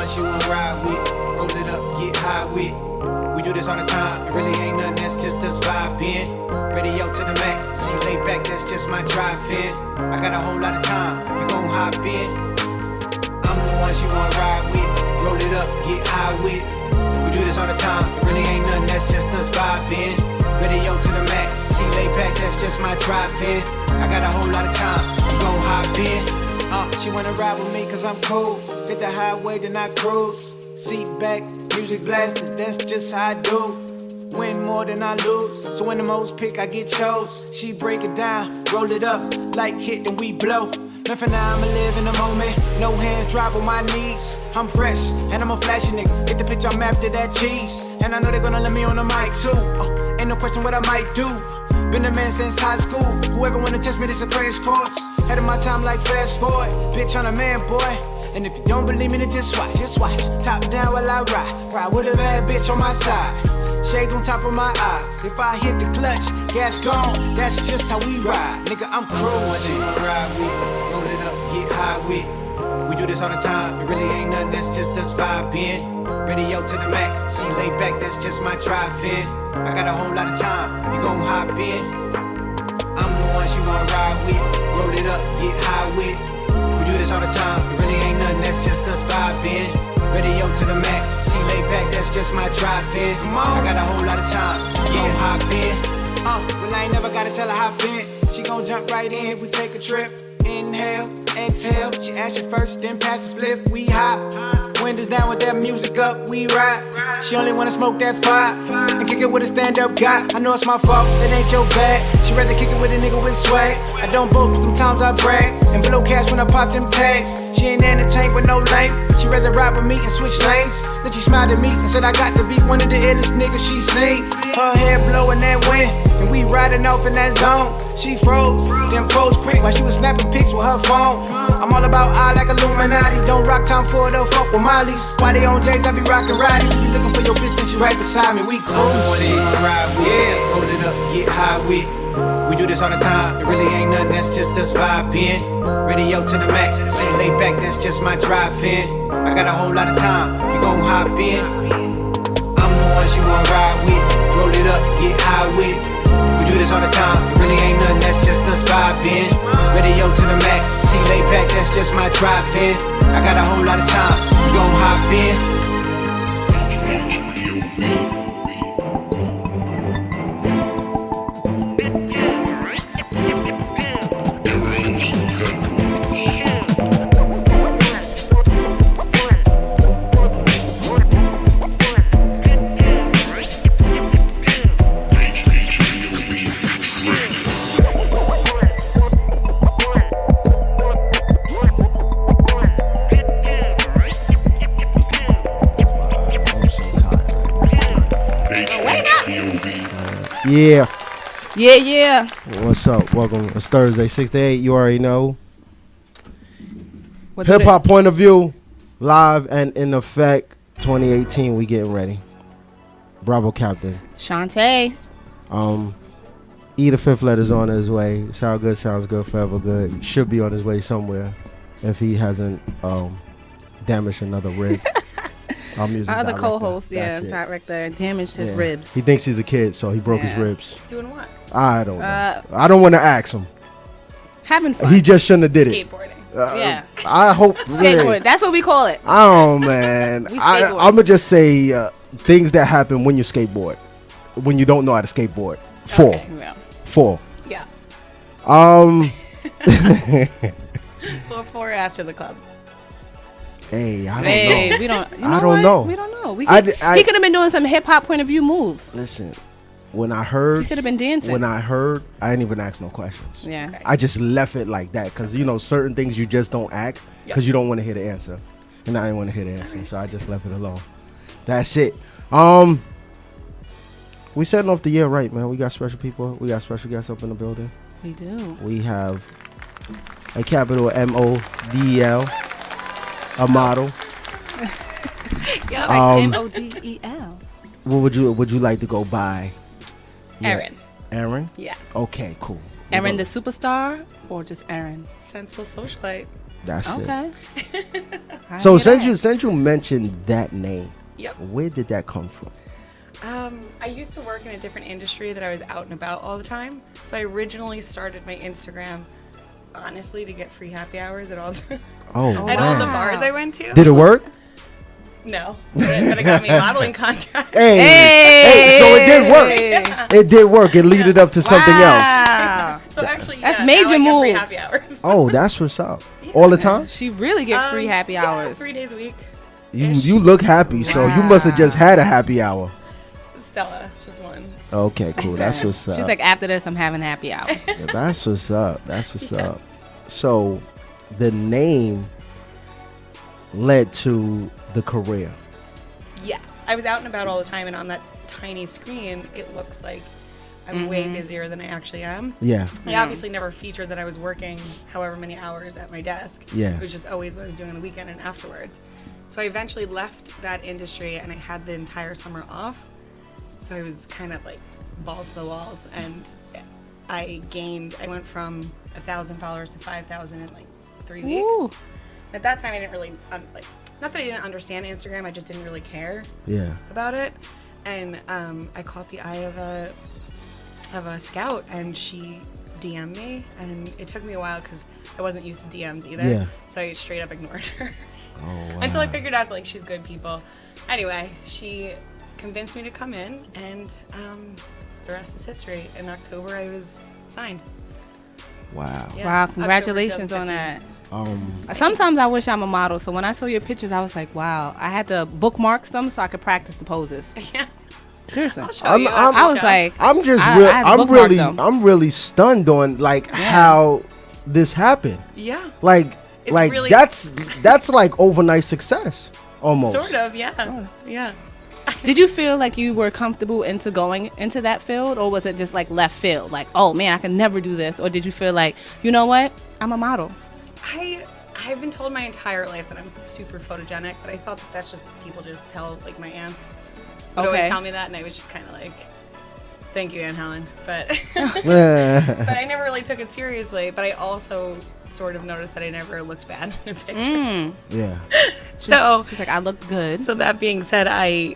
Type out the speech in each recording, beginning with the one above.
one she won't ride with. Roll it up, get high with. We do this all the time, it really ain't nothing, that's just us vibing. Radio to the max, see lay back, that's just my drive-in. I got a whole lot of time, you gon' hop in. I'm the one she won't ride with. Roll it up, get high with. We do this all the time, it really ain't nothing, that's just us vibing. Radio to the max, see lay back, that's just my drive-in. I got a whole lot of time, you gon' hop in. She wanna ride with me cause I'm cool. Hit the highway, then I cruise. Seat back, music blasted, that's just how I do. Win more than I lose, so when the most pick, I get chose. She break it down, roll it up, like hit, then we blow. Nothing now, I'ma live in the moment. No hands drop on my knees. I'm fresh, and I'm a flashy nigga. Get the picture, I'm after that cheese. And I know they're gonna let me on the mic too. Ain't no question what I might do. Been a man since high school. Whoever wanna test me, this a crash course. Head of my time like fast forward. Bitch, I'm a man, boy. And if you don't believe me, then just watch. Top down while I ride. Ride with a bad bitch on my side. Shades on top of my eyes. If I hit the clutch, gas gone. That's just how we ride. Nigga, I'm cruising. Ride with, roll it up, get high with. We do this all the time. It really ain't nothing, that's just us vibing. Radio to the max, see lay back, that's just my drive-in. I got a whole lot of time, you gon' hop in. I'm the one she wanna ride with. Roll it up, get high with. We do this all the time, it really ain't nothing, that's just us vibing. Radio to the max, see lay back, that's just my drive-in. Come on, I got a whole lot of time, you gon' hop in. Well I ain't never gotta tell her hop in. She gon' jump right in if we take a trip. Inhale, exhale, she asked you first, then pass the split, we hot. Windows down with that music up, we ride. She only wanna smoke that fire and kick it with a stand-up guy. I know it's my fault, it ain't your bag. She rather kick it with a nigga with swag. I don't boast, but sometimes I brag and blow cash when I pop them tags. She ain't in the tank with no lane. She rather ride with me and switch lanes. Then she smiled at me and said I got to be one of the illest niggas she seen. Her hair blowing that wind, and we riding off in that zone. She froze, then froze quick while she was snapping pics with her phone. I'm all about I like Illuminati. Don't rock time for the fuck with Molly's. Why they on days I be rockin' Roddies. You looking for your bitch, then she right beside me. We cruising. Ride with, yeah, roll it up, get high with. We do this all the time, it really ain't nothing, that's just us vibing. Radio to the max, see lay back, that's just my drive-in. I got a whole lot of time, you gon' hop in. I'm the one she wanna ride with. Roll it up, get high with. We do this all the time, it really ain't nothing, that's just us vibing. Radio to the max, see lay back, that's just my drive-in. I got a whole lot of time, you gon' hop in. Yeah. What's up? Welcome. It's Thursday, 6 to 8. You already know. What's Hip-hop point of view, live and in effect. 2018, we getting ready. Bravo, Captain. Shantae. E the fifth letter's on his way. Sound good, sounds good, forever good. Should be on his way somewhere if he hasn't damaged another rib. Our other co-host, director, damaged his ribs. He thinks he's a kid, so he broke his ribs. Doing what? I don't know. I don't want to ask him. Having fun. He just shouldn't have did it. Skateboarding. I hope. Skateboarding. That's what we call it. Oh man. I'm gonna just say things that happen when you skateboard, when you don't know how to skateboard. Four. Yeah. 4 after the club. Hey, I don't know. We don't. You know I don't know. We don't know. He could have been doing some hip hop point of view moves. Listen, when I heard, he could have been dancing. When I didn't even ask no questions. Yeah. Okay. I just left it like that because certain things you just don't ask because you don't want to hear the answer, and I didn't want to hear the answer, so I just left it alone. That's it. We setting off the year right, man. We got special people. We got special guests up in the building. We do. We have a capital MODEL. A model. MODEL. What would you like to go by? Erin. Erin? Yeah. Okay, cool. Erin the superstar or just Erin? Sensible socialite. That's Okay. it. I So hear that. since you mentioned that name, Yep. where did that come from? I used to work in a different industry that I was out and about all the time. So I originally started my Instagram, honestly, to get free happy hours at all the, Oh, at all the man. bars I went to. Did it work? No, but it got me a modeling contract. Hey, so it did work. Yeah. It did work. It leaded up to something else. Wow. So actually, That's yeah, major now I get free moves. happy hours. Oh, that's what's up. All the time? She really get free happy Yeah, hours. 3 days a week. You look happy, so you must have just had a happy hour. Stella, just one. Okay, cool. That's what's up. She's like, after this, I'm having happy hour. Yeah, that's what's up. That's what's up. So, the name led to the career. Yes, I was out and about all the time, and on that tiny screen, it looks like I'm way busier than I actually am. Yeah. I obviously never featured that I was working however many hours at my desk. Yeah. It was just always what I was doing on the weekend and afterwards. So I eventually left that industry, and I had the entire summer off. So I was kind of like balls to the walls, and I went from 1,000 followers to 5,000 in like 3 weeks. Ooh. At that time, I didn't really, not that I didn't understand Instagram, I just didn't really care Yeah. about it. And I caught the eye of a scout, and she DM'd me, and it took me a while because I wasn't used to DMs either. Yeah. So I straight up ignored her. Oh, wow. Until I figured out like she's good people. Anyway, she convinced me to come in, and the rest is history. In October, I was signed. Wow. Yeah, Wow, October congratulations on 2015. that. Sometimes I wish I'm a model, so when I saw your pictures, I was like, wow. I had to bookmark them so I could practice the poses. Yeah. Seriously. I'll show you. I was like, I'm just I had to bookmark them. I'm really stunned on like how this happened. Yeah. Like It's like really- that's like overnight success almost. Sort of, yeah. Yeah. Did you feel like you were comfortable into going into that field, or was it just like left field? Like, oh man, I can never do this. Or did you feel like, you know what? I'm a model. I've been told my entire life that I'm super photogenic, but I thought that that's just people just tell, like my aunts would always Okay. tell me that, and I was just kind of like, thank you, Aunt Helen. But Yeah. but I never really took it seriously. But I also sort of noticed that I never looked bad in a picture. Yeah. So She's like, I look good. so that being said, I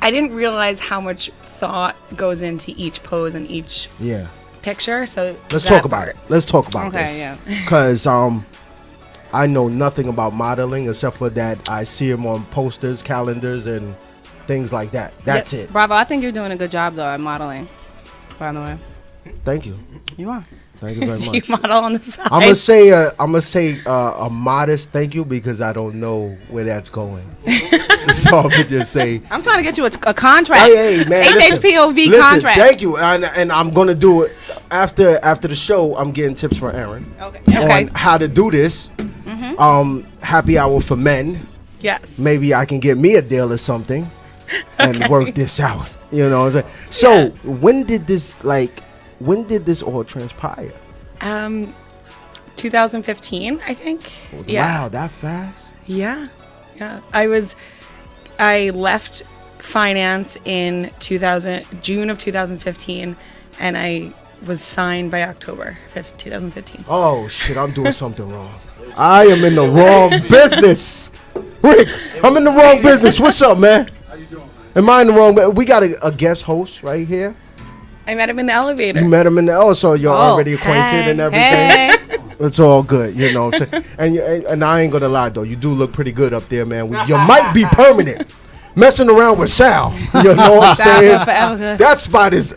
didn't realize how much thought goes into each pose and each Yeah. picture. So Let's that talk about part- it. Let's talk about Okay, this. yeah. Cause I know nothing about modeling except for that I see them on posters, calendars, and things like that. That's Yes. it. Bravo. I think you're doing a good job though at modeling. By the way, Thank you. you are. Thank you very You much. model on the side. I'm gonna say a modest thank you because I don't know where that's going. So I'm gonna just say, I'm trying to get you a contract. hey man, HHPOV listen, contract. Thank you, and I'm gonna do it after the show. I'm getting tips from Erin Okay. on how to do this. Happy hour for men. Yes. Maybe I can get me a deal or something and work this out. You know what I'm saying? So Yeah. when did this all transpire? 2015, I think. Yeah. Wow, that fast? Yeah. Yeah. I left finance in June of 2015, and I was signed by October 5th, 2015. Oh shit, I'm doing something wrong. I am in the wrong business. Rick, I'm in the wrong business. What's up, man? How you doing, man? Am I in the wrong? We got a guest host right here. I met him in the elevator. You met him in the so you're already acquainted hey, and everything. Hey. It's all good, you know what I'm saying? And I ain't gonna lie though, you do look pretty good up there, man. You might be permanent. Messing around with Sal, you know what I'm Sal saying? good forever. That spot is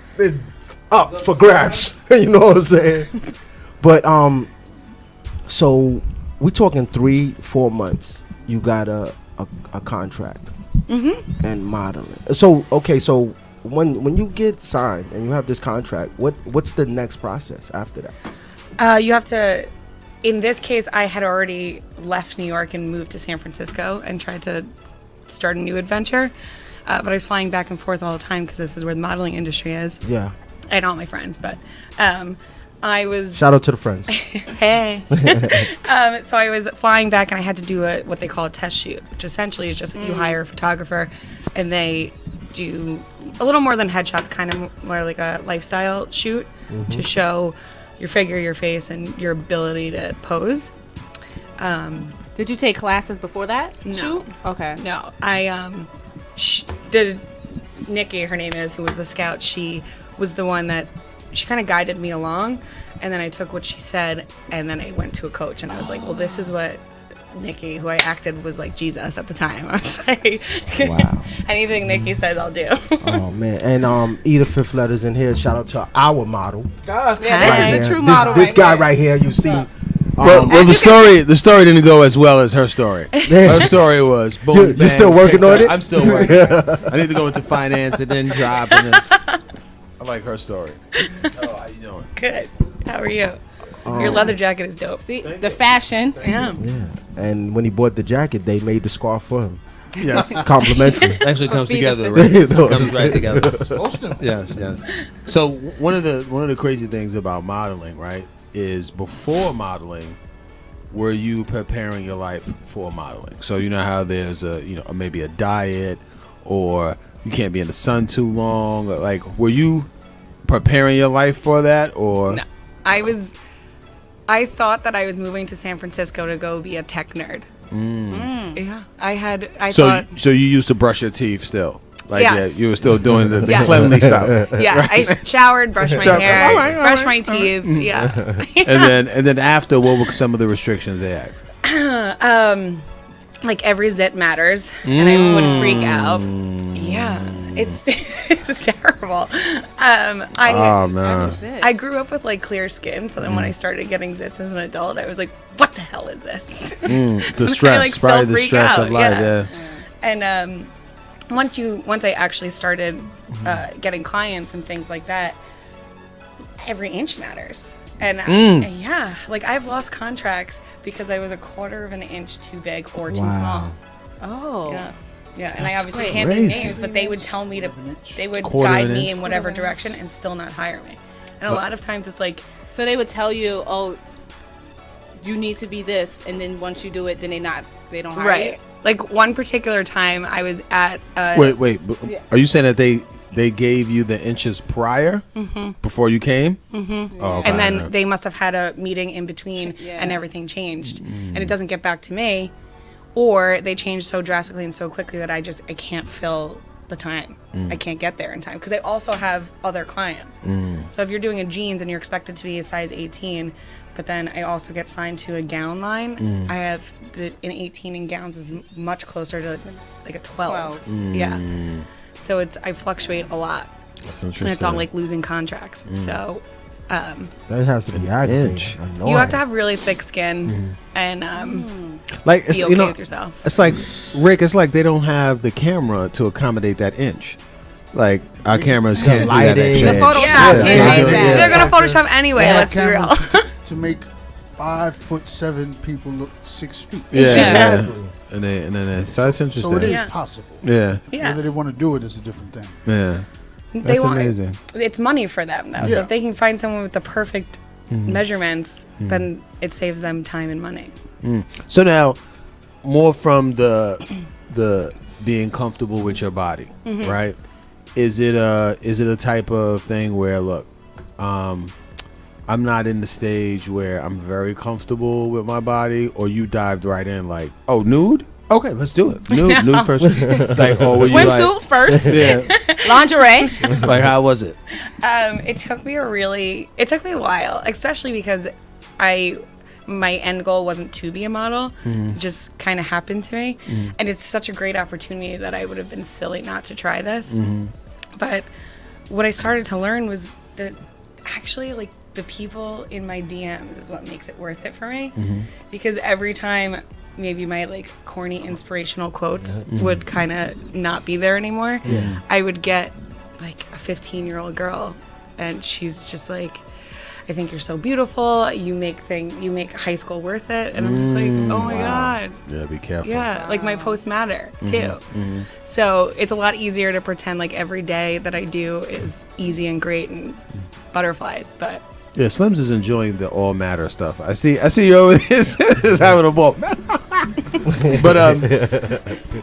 up for grabs. You know what I'm saying? But so we talking 3-4 months. You got a contract and modeling. So okay, so when you get signed and you have this contract, what's the next process after that? You have to, in this case, I had already left New York and moved to San Francisco and tried to start a new adventure. But I was flying back and forth all the time because this is where the modeling industry is. Yeah. I know all my friends, but I was... Shout out to the friends. Hey. So I was flying back, and I had to do what they call a test shoot, which essentially is just you hire a photographer, and they do a little more than headshots, kind of more like a lifestyle shoot to show your figure, your face, and your ability to pose. Did you take classes before that? No. Shoot? Okay. No, I the Nikki, her name is, who was the scout. She was the one that she kind of guided me along, and then I took what she said, and then I went to a coach, and I was like, well, this is what Nikki, who I acted was like Jesus at the time. I was like, Wow. anything Nikki says, I'll do. Oh man, and Either Fifth Letters in here. Shout out to our model. Yeah, this Hi. is the true This- model. This right guy here. right here, you see. Well, the story didn't go as well as her story. Her story was boom. You're bang, still working picked on up. it? I'm still working. I need to go into finance and then drop. And then I like her story. Oh, how you doing? Good. How are you? Your leather jacket is dope. See, the fashion. Yeah. Yeah. And when he bought the jacket, they made the scarf for him. Yes, Complimentary. actually comes Feet together. of Right? the- It comes right together. Supposed to. Yes, yes. So one of the crazy things about modeling, right, is before modeling, were you preparing your life for modeling? So you know how there's maybe a diet, or you can't be in the sun too long. Or like, were you preparing your life for that, or No. I thought that I was moving to San Francisco to go be a tech nerd. Yeah. I so thought. so you used to brush your teeth still? Like Yes. you were still doing the Yes. cleanly stuff. Yeah, I showered, brushed my hair, All right, brushed my teeth. Yeah. And then after, what were some of the restrictions they asked? Like every zit matters, and I would freak out. Yeah, it's it's terrible. Oh man. That is it. I grew up with like clear skin, so then when I started getting zits as an adult, I was like, "What the hell is this?" The stress, like, still probably the freak stress out, of life. yeah. Yeah. And once I actually started getting clients and things like that, every inch matters. And yeah, like I've lost contracts because I was a quarter of an inch too big or too Wow. Oh. small. Yeah, and I obviously great. can't name Crazy. names, but they would tell me to, they would Quarter of guide an me inch? in whatever direction and still not hire me. And a lot of times it's like, So they would tell you, oh, you need to be this, and then once you do it, then they don't hire you. right. Like one particular time I was at Wait. Are you saying that they gave you the inches prior before you came? Mm-hmm. Oh, okay. and then they must have had a meeting in between Yeah. and everything changed and it doesn't get back to me, or they changed so drastically and so quickly that I can't fill the time. I can't get there in time because I also have other clients. So if you're doing a jeans and you're expected to be a size 18, but then I also get signed to a gown line, I have an 18 in gowns is much closer to like a 12. Yeah. So I fluctuate a lot. That's And it's interesting. all like losing contracts. So That has to be aggravating. Annoying. you have to have really thick skin and like it's, be okay with yourself. It's like Rick. It's like they don't have the camera to accommodate that inch. Like our cameras can't do that lighting. extra The inch. Photoshop Yeah. can't Yeah. change Yeah. that. They're gonna Photoshop anyway. Yeah, Let's be real. cameras to make 5'7" people look 6 feet. Yeah, Exactly. yeah. And then so that's interesting. So it is Yeah. possible. Yeah, Yeah. Whether they want to do it is a different thing. yeah. They That's want- amazing. It's money for them though. So Yeah. if they can find someone with the perfect measurements, then it saves them time and money. So now, more from the being comfortable with your body, right? Is it a type of thing where, look, I'm not in the stage where I'm very comfortable with my body, or you dived right in like, oh, nude? Okay, let's do it. Nude first. Like, or were you like, Swimsuits first, yeah, lingerie. like how was it? It took me a while, especially because my end goal wasn't to be a model. It just kind of happened to me. And it's such a great opportunity that I would have been silly not to try this. But what I started to learn was that actually like the people in my DMs is what makes it worth it for me. Because every time maybe my like corny inspirational quotes would kind of not be there anymore, I would get like a 15-year-old girl and she's just like, I think you're so beautiful. You make high school worth it. And I'm just like, oh my God. Yeah, be careful. Yeah, like my posts matter too. So it's a lot easier to pretend like every day that I do is easy and great and butterflies. But Yeah, Slims is enjoying the all matter stuff. I see you over there is having a ball. But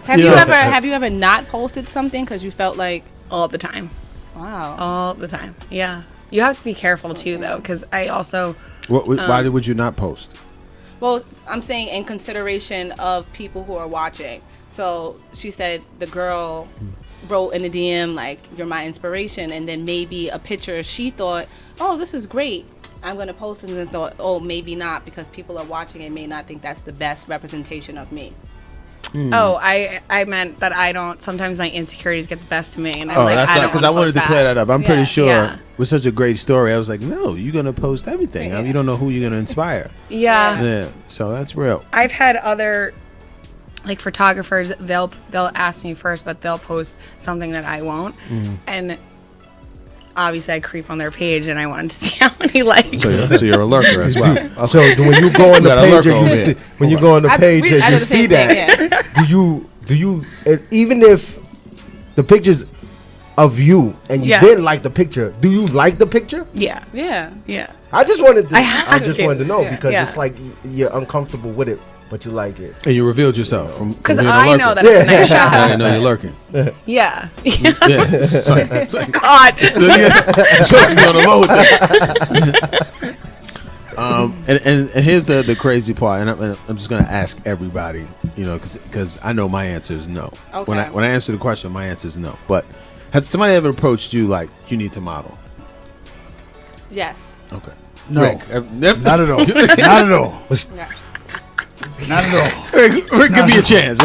Have you ever not posted something because you felt like, all the time, wow, all the time. Yeah, you have to be careful too though, because I also why would you not post? Well, I'm saying in consideration of people who are watching. So she said the girl wrote in the DM like, "You're my inspiration," and then maybe a picture she thought, "Oh, this is great. I'm gonna post it," and then thought, "Oh, maybe not," because people are watching and may not think that's the best representation of me. Oh, I meant that I don't. Sometimes my insecurities get the best of me, and I'm Oh, like, that's I not don't because I wanted to clear that up. I'm Yeah. pretty sure Yeah. with such a great story, I was like, no, you're gonna post everything. Yeah. You don't know who you're gonna inspire. Yeah. Yeah, so that's real. I've had other like photographers. They'll ask me first, but they'll post something that I won't, and obviously I creep on their page, and I wanted to see how many likes. So you're a lurker as well. Okay. So when you go on the Got a page lurker and over you here. see, when you go on the page I and do you the see same thing, that, do you even if the pictures of you and you Yeah. didn't like the picture, do you like the picture? Yeah, Yeah. yeah. I just wanted to. I I have just to. wanted to know Yeah. because Yeah. it's like you're uncomfortable with it, but you like it. And you revealed yourself from Because being a I lurker. know that it's a nice I shot. didn't know you're lurking. Yeah. Yeah. God. Supposed to be on the low with that. And here's the crazy part, and I'm just gonna ask everybody, you know, because I know my answer is no. Okay. When I answer the question, my answer is no. But has somebody ever approached you like you need to model? Yes. Okay. No. Rick, Not at all. Not at all. Yes. Not at all. Rick, give me a chance.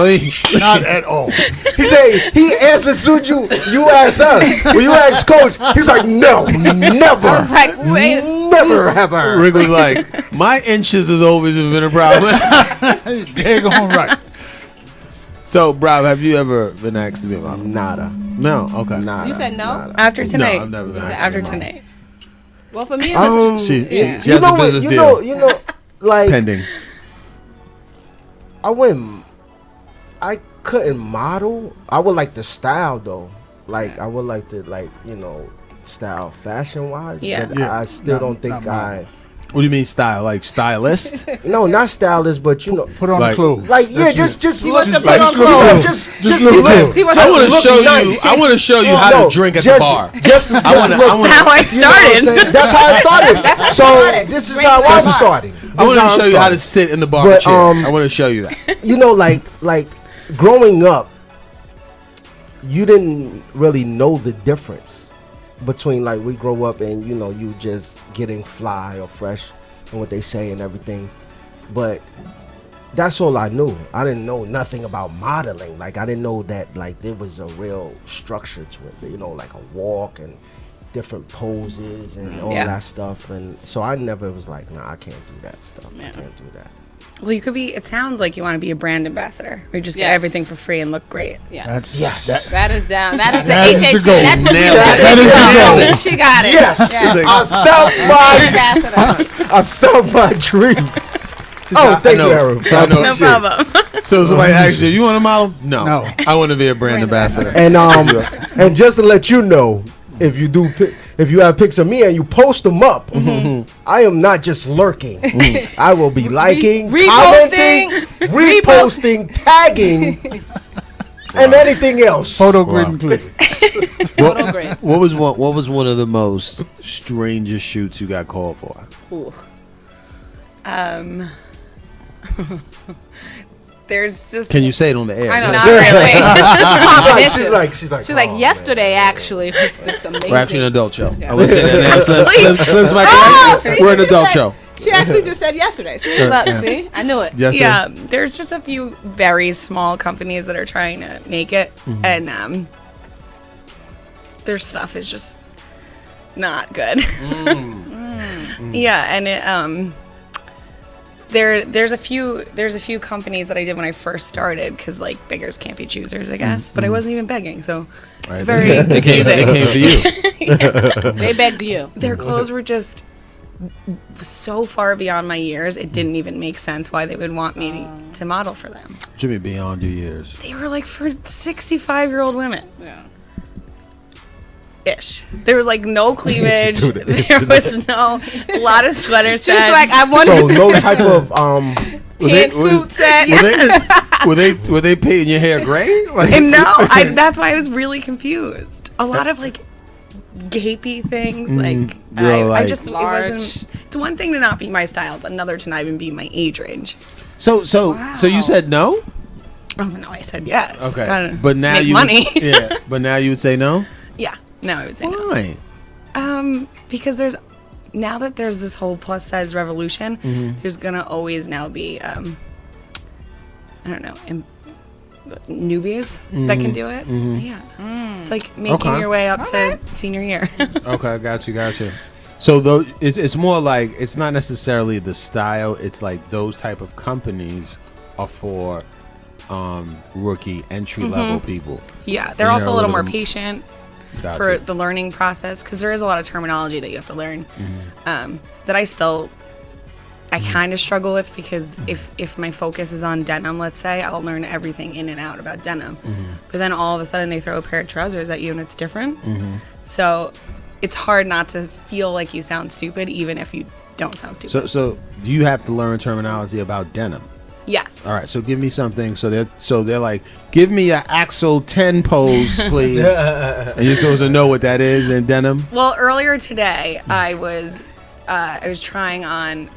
Not at all. He said he answered soon you asked us. When you asked Coach, he's like, no, never, Like, wait. never have I. Rick was like, my inches has always been a problem. They're going right. So, Brad, have you ever been asked to be a model? Nada. No. Okay. Nada. You said no? nada. After tonight. I've never been asked to After be a model. tonight. Well, for me, it was. She you has a know what? business You deal know, like pending. I couldn't model. I would like the style though. Like I would like to style fashion wise. Yeah. But Yeah. I still Not- don't think not model. What do you mean style? Like stylist? No, not stylist, but you know, Put on Like- the clothes. like yeah, That's just He wants look, to put on clothes. just look look. good. He wants I to want to look show you. nice. I want to show you how No, to drink at just- the bar. Just I wanna- look. I wanna- That's how I You know what I'm started. saying? That's how I started. So started. this is Drink how at the I'm bar. starting. I want to show you how starting. to sit in the bar But, chair. um, I want to show you that. You know, like growing up, you didn't really know the difference between like we grow up and you just getting fly or fresh and what they say and everything. But that's all I knew. I didn't know nothing about modeling. Like I didn't know that like there was a real structure to it. Like a walk and different poses and all Yeah. that stuff. And so I never was like, nah, I can't do that stuff. Yeah. I can't do that. Well, you could be. It sounds like you want to be a brand ambassador. Where you just get Yes. everything for free and look great. Yeah. That's Yes. That is down. That is the That is the HHP. goal. That's what we Nailed it. want. That is the goal. She got it. Yes, Yeah. I felt my dream. Oh, thank you, Erin. So I know. No problem. So somebody asks you, "You want to model?" No. No. I want to be a brand ambassador. And and just to let you know, if you have pics of me and you post them up, I am not just lurking. I will be liking, commenting, reposting, tagging, and anything else. Photo Wow. grid and clear. Photo grid. What was one of the most strangest shoots you got called for? Ooh. There's just. Can you say it on the air? I know. Not really. She's like, She's like, oh, yesterday actually was this amazing. We're actually an adult show. Yeah. I would say that now. Slim's my Oh, client. see, We're an she just adult said- show. She actually just said yesterday. See, look, see, I knew it. Yes, sir. Yeah, there's just a few very small companies that are trying to make it, and their stuff is just not good. Yeah, and it there's a few companies that I did when I first started because like beggars can't be choosers, I guess. But I wasn't even begging, so it's Right. very They came confusing. for you. They begged you. Their clothes were just so far beyond my years. It didn't even make sense why they would want me to model for them. Jimmy, beyond your years. They were like for 65-year-old women. Yeah. Ish. There was like no cleavage. There was a lot of sweater She's sets. like, I want So no type of pantsuit set. Were they painting your hair gray? Like, And no, that's why I was really confused. A lot of like gapey things. Like, Real, I like, just, it large. wasn't, It's one thing to not be my style. It's another to not even be my age range. So you said no? Oh no, I said yes. Okay, Gotta but now make you money. yeah, but now you would say no. Yeah, no, I would say Why? no. Because now that there's this whole plus size revolution, there's gonna always now be I don't know, newbies that can do it. Yeah, it's like making your way up to senior year. Okay, got you. So though it's more like it's not necessarily the style. It's like those type of companies are for rookie entry level people. Yeah, they're You also know, a little more little- patient Gotcha. for the learning process because there is a lot of terminology that you have to learn that I kind of struggle with because if my focus is on denim, let's say, I'll learn everything in and out about denim. But then all of a sudden they throw a pair of trousers at you and it's different. So it's hard not to feel like you sound stupid even if you don't sound stupid. So do you have to learn terminology about denim? Yes. All right, so give me something. So they're like, give me an Axel 10 pose, please. And you're supposed to know what that is in denim. Well, earlier today I was trying on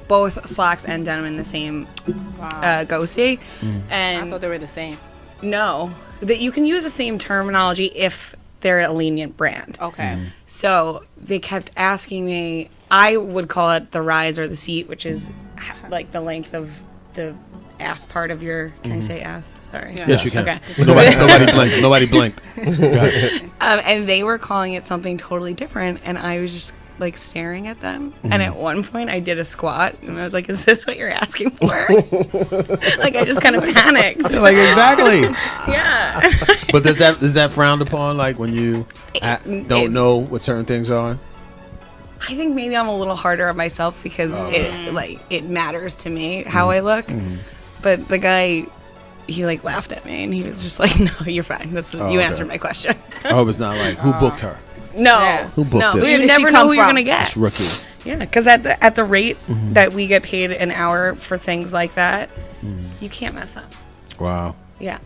both slacks and denim in the same go-see, and I thought they were the same. no, that you can use the same terminology if they're a lenient brand. Okay. So they kept asking me. I would call it the rise or the seat, which is like the length of the ass part of your. Can I say ass? Sorry. Yeah. Yes, you can. Okay. Nobody blinked. And they were calling it something totally different, and I was just like staring at them. And at one point, I did a squat, and I was like, "Is this what you're asking for?" Like I just kind of panicked. Like exactly. Yeah. But is that frowned upon? Like when you don't know what certain things are? I think maybe I'm a little harder on myself because it matters to me how I look. But the guy, he like laughed at me and he was just like, "No, you're fine. You okay. answered my question." I hope it's not like who booked her. No, Yeah. Who booked no, this? Where you did never she know come who you're from? gonna get. It's rookie. Yeah, because at the rate that we get paid an hour for things like that, you can't mess up. Wow. Yeah.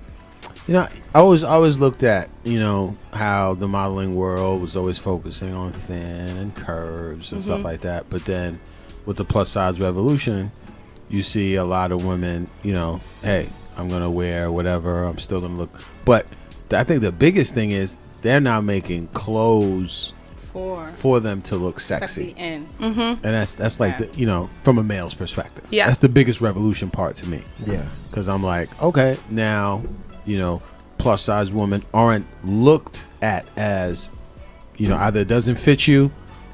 You know, I always looked at, how the modeling world was always focusing on thin and curves and stuff like that. But then with the plus size revolution, you see a lot of women, hey, I'm going to wear whatever. I'm still going to look. But I think the biggest thing is they're now making clothes for them to look sexy. in. And that's like, from a male's perspective. Yeah. That's the biggest revolution part to me. Yeah. Because I'm like, okay, now, plus size women aren't looked at as, either it doesn't fit you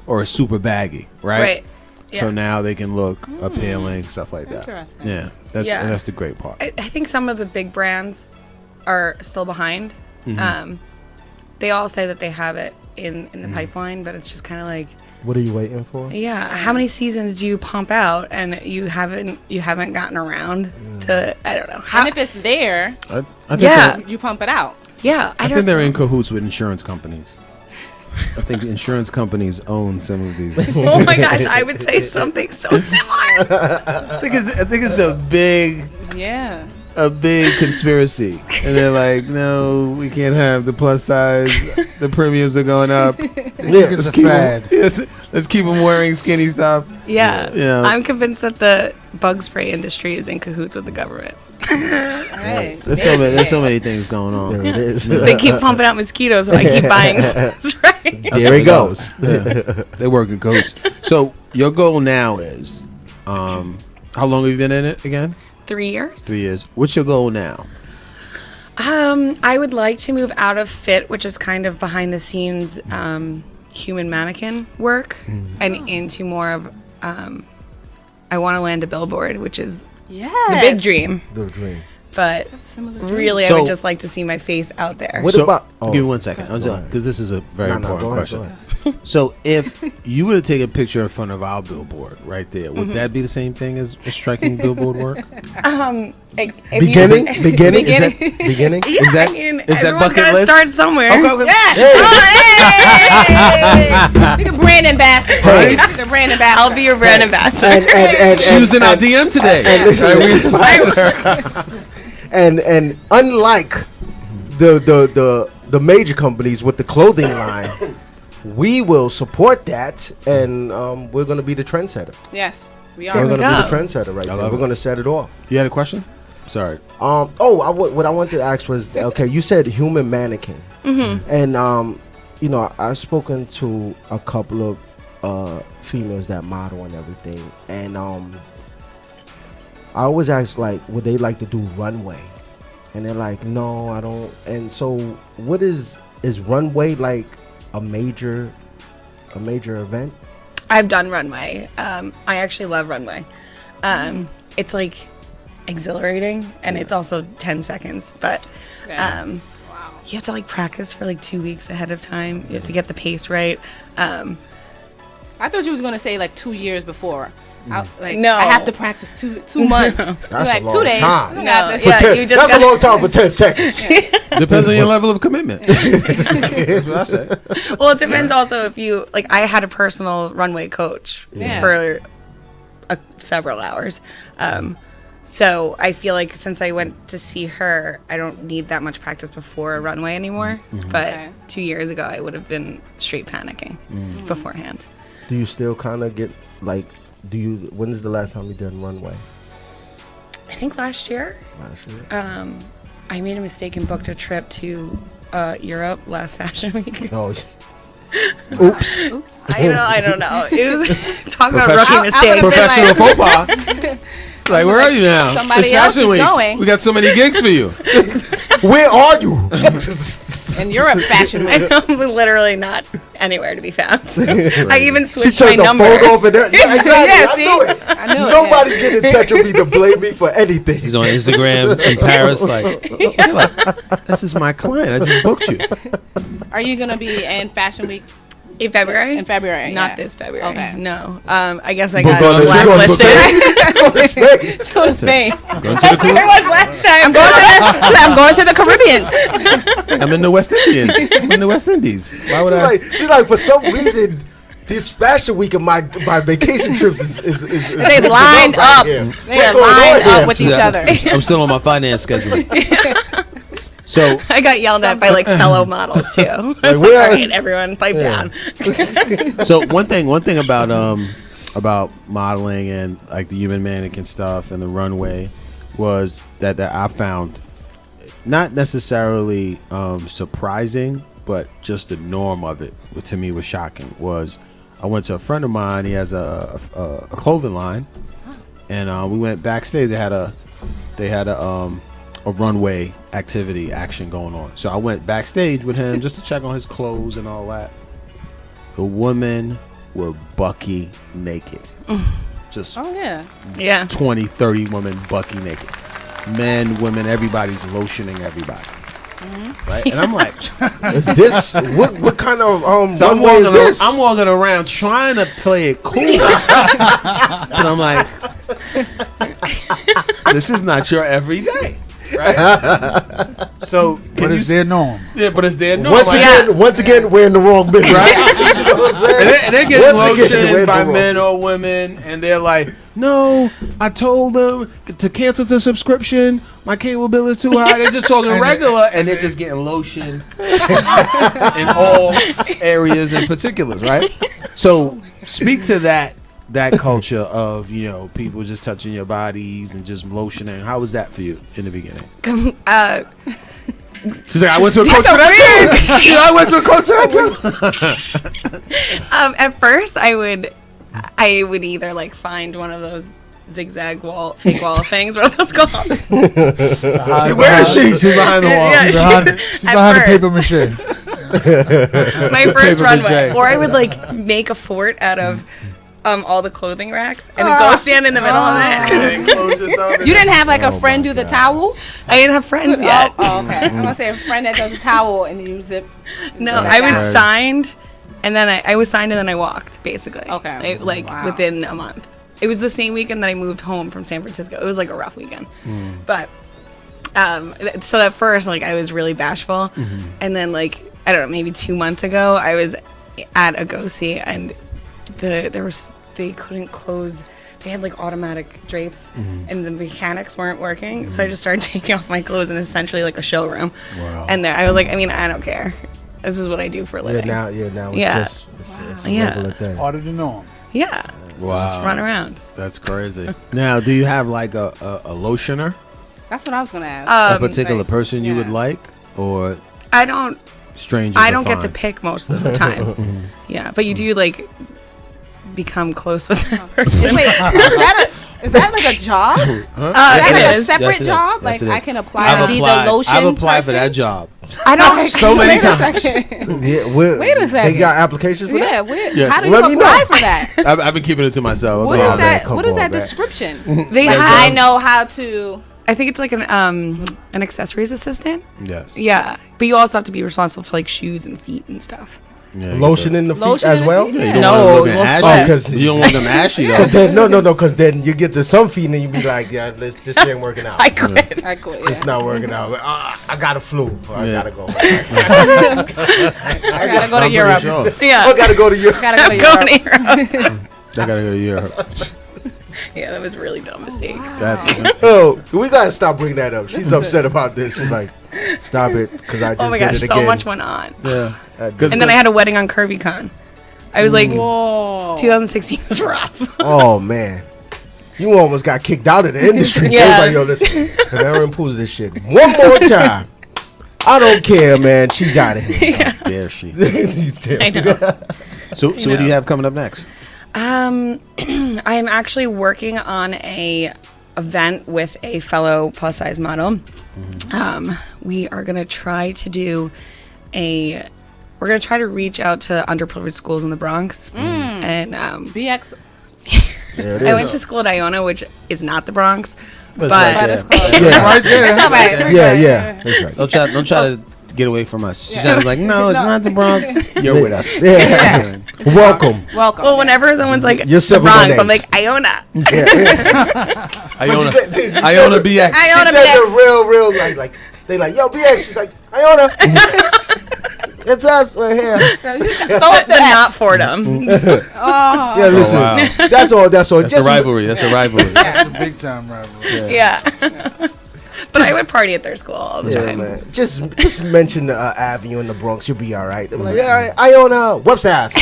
or it's super baggy, right? Right. So Yeah. now they can look appealing, stuff like that. Interesting. Yeah, that's the great part. I think some of the big brands are still behind. They all say that they have it in the pipeline, but it's just kind of like, What are you waiting for? yeah, how many seasons do you pump out and you haven't gotten around to, I don't know. And if it's there, I think Yeah. they're- you pump it out. Yeah, I think they're in cahoots with insurance companies. I think the insurance companies own some of these. Oh my gosh, I would say something so similar. I think it's a big Yeah. conspiracy, and they're like, no, we can't have the plus size. The premiums are going up. It's a fad. Let's keep them wearing skinny stuff. Yeah. Yeah. I'm convinced that the bug spray industry is in cahoots with the government. Right. There's so many things going on. There it is. They keep pumping out mosquitoes, so I keep buying spray. There he goes. Yeah. They work in codes. So your goal now is, how long have you been in it again? 3 years. 3 years. What's your goal now? I would like to move out of fit, which is kind of behind the scenes human mannequin work, and into more of I want to land a billboard, which is Yeah. the big dream. The dream. But really, I So- would just like to see my face out there. What about? Give me 1 second, go ahead. because this is a very No, important go ahead, question. go ahead. So if you were to take a picture in front of our billboard right there, would Mm-hmm. that be the same thing as striking billboard work? If Beginning? you- Beginning? Is that beginning? Yeah, Is that- I mean, is that everyone's bucket gotta list? start somewhere. Okay. You can brand ambassador. Right. The brand ambassador. I'll be your brand ambassador. And She was in our DM today. and listen, Right, we inspired her. and unlike the major companies with the clothing line, we will support that, and we're gonna be the trendsetter. Yes, we We're are. gonna go. be the trendsetter right I there. love We're it. gonna set it off. You had a question? Sorry. What I wanted to ask was, okay, you said human mannequin, and you know, I've spoken to a couple of females that model and everything, and I always ask, like, would they like to do runway? And they're like, no, I don't. And so, what is runway like a major event? I've done runway. I actually love runway. It's like exhilarating, and it's also 10 seconds. But you have to like practice for like 2 weeks ahead of time. You have to get the pace right. I thought you was gonna say like 2 years before. No. I have to practice two months. That's like a long 2 days. time. I No, got this. yeah, For 10 you just that's gotta- a long time for 10 seconds. Depends on your level of commitment. That's what I said. Well, it depends also if you like. I had a personal runway coach Yeah. for several hours. So I feel like since I went to see her, I don't need that much practice before a runway anymore. But Okay. 2 years ago, I would have been straight panicking beforehand. Do you still kind of get like? When is the last time you done runway? I think last year, Last year. I made a mistake and booked a trip to Europe last Fashion Week. Oh, oops. I don't know. It was talk about rookie Professional- mistake. Professional faux pas. Like, where are you now? Somebody It's else Fashion is Week. going. We got so many gigs for you. Where are you? And you're a fashion week. I'm literally not anywhere to be found. I even She switched turned my the number. phone over there. Yeah, exactly. Yeah, I see? knew it. I knew it. Nobody's getting in touch with me to blame me for anything. He's on Instagram in Paris. Like, this is my client. I just booked you. Are you gonna be in Fashion Week In February? in February? Not Yeah. this February. Okay. No. I guess I Book got on the- she gonna book blacklisted. Go to Spain. Go to Spain. Going to the That's where I was last time. I'm going to the Caribbean. I'm in the West Indies. I'm in the West Indies. Why would I? She's like, for some reason, this fashion week of my vacation trips is They lined up. Here. They What's are going on lined here? up with each other. I'm still on my finance schedule. So I got yelled at by like fellow models too. I was like, all where- right, everyone, pipe down. So one thing about modeling and like the human mannequin stuff and the runway was that I found not necessarily surprising, but just the norm of it, which to me was shocking. Was I went to a friend of mine. He has a clothing line, and we went backstage. They had a runway action going on. So I went backstage with him just to check on his clothes and all that. The women were bucky naked. Just Oh yeah. Yeah. 20, 30 women bucky naked. Men, women, everybody's lotioning everybody. Right? And I'm like, Is this what kind of so runway is this? I'm walking around trying to play it cool. And I'm like, this is not your everyday. Right? So, But it's their norm. yeah, but it's their norm. Once again, we're in the wrong business. Right? You know what I'm saying? And they're getting Once again, we're in lotioned the by wrong men or women, and they're like, "No, I told them to cancel the subscription. My cable bill is too high." They're just talking regular, and they're just getting lotion in all areas and particulars, right? So, speak to that culture of, you know, people just touching your bodies and just lotioning. How was that for you in the beginning? She's like, I went to a coach for that too. Yeah, I went to a coach for that too. At first, I would either like find one of those zigzag fake wall things. What are those called? Where is she? She's behind the wall. Yeah, She's behind the first. paper mache. My first Paper runway, mache. or I would like make a fort out of all the clothing racks and go stand in the middle of it. You didn't have like a friend do the towel? I didn't have friends yet. Oh, okay. I'm gonna say a friend that does a towel and you zip. No, like I was that. signed, and then I was signed, and then I walked basically. Okay. Wow. Within a month. It was the same weekend that I moved home from San Francisco. It was like a rough weekend, but so at first like I was really bashful, and then like I don't know, maybe 2 months ago I was at a go-see and they couldn't close. They had like automatic drapes and the mechanics weren't working. So I just started taking off my clothes in essentially like a showroom. Wow. And there I was like, I mean, I don't care. This is what I do for a Yeah, living. now it's Yeah. just it's a Yeah. regular thing. Harder than norm. Yeah. Wow. Just run around. That's crazy. Now, do you have like a lotioner? That's what I was gonna ask. A particular like, person you would yeah. like, or I don't strangers? I are don't get to fine? pick most of the time. Yeah, but you do like become close with that person. Wait, is that like a job? Is Huh? that it like a is. separate Yes, it is. job? Yes, Like it is. I can apply to be the lotion. I've applied for person? that job. I don't. So many Wait a times. second. Yeah, Wait a They second. got applications for that? Yeah, where, Yes. how do Let you me apply know. for that? I've been keeping it to myself. What Oh, is man, that? come What is on, that man. description? They I have. know how to. I think it's like an accessories assistant. Yes. Yeah, but you also have to be responsible for like shoes and feet and stuff. Yeah, Lotion in the feet Lotion as in the well? feet? You Yeah. don't No, want them looking we'll ashy. sweat. 'Cause- You don't want them ashy though. Because then because then you get to some feet and you be like, yeah, this ain't working out. I quit. I quit. It's not working out. I got a flu. I Yeah. gotta go. I gotta go to I'm Europe. pretty sure. Yeah, I gotta go to Europe. Gotta go to Going Europe. to Europe. I gotta go to Europe. Yeah, that was a really dumb mistake. That's Oh, we gotta stop bringing that up. She's upset about this. She's like, stop it, because I just Oh my did gosh, it so again. much went on. yeah. And then I had a wedding on CurvyCon. I was like, Whoa. 2016 was rough. Oh man, you almost got kicked out of the industry. Yeah. It was like, yo, listen, if Erin pulls this shit one more time, I don't care, man. She's out of here. Dare she? I know. So what do you have coming up next? I am actually working on a event with a fellow plus size model. We are gonna try to do we're gonna try to reach out to underprivileged schools in the Bronx. And BX. There it I went is. to school at Iona, which is not the Bronx, but But it's close. Yeah, Right there. it's all right. yeah. That's right. Don't try to get away from us. She's trying to be like, no, it's not the Bronx. You're with us. Yeah. Welcome. Welcome. Well, whenever someone's like You're the civil Bronx, by I'm names. like Iona. Iona BX. She Iona said BX. the real like they like, yo, BX. She's like, Iona. It's us. We're here. Throw up The not Fordham. Oh. Yeah, listen. wow. That's all. That's all. That's the rivalry. That's the rivalry. That's a big time rivalry. Yeah. But I would party at their school all the Yeah, time. man. Just mention the avenue in the Bronx. You'll be all right. They'll be like, yeah, Iona, whoops, half.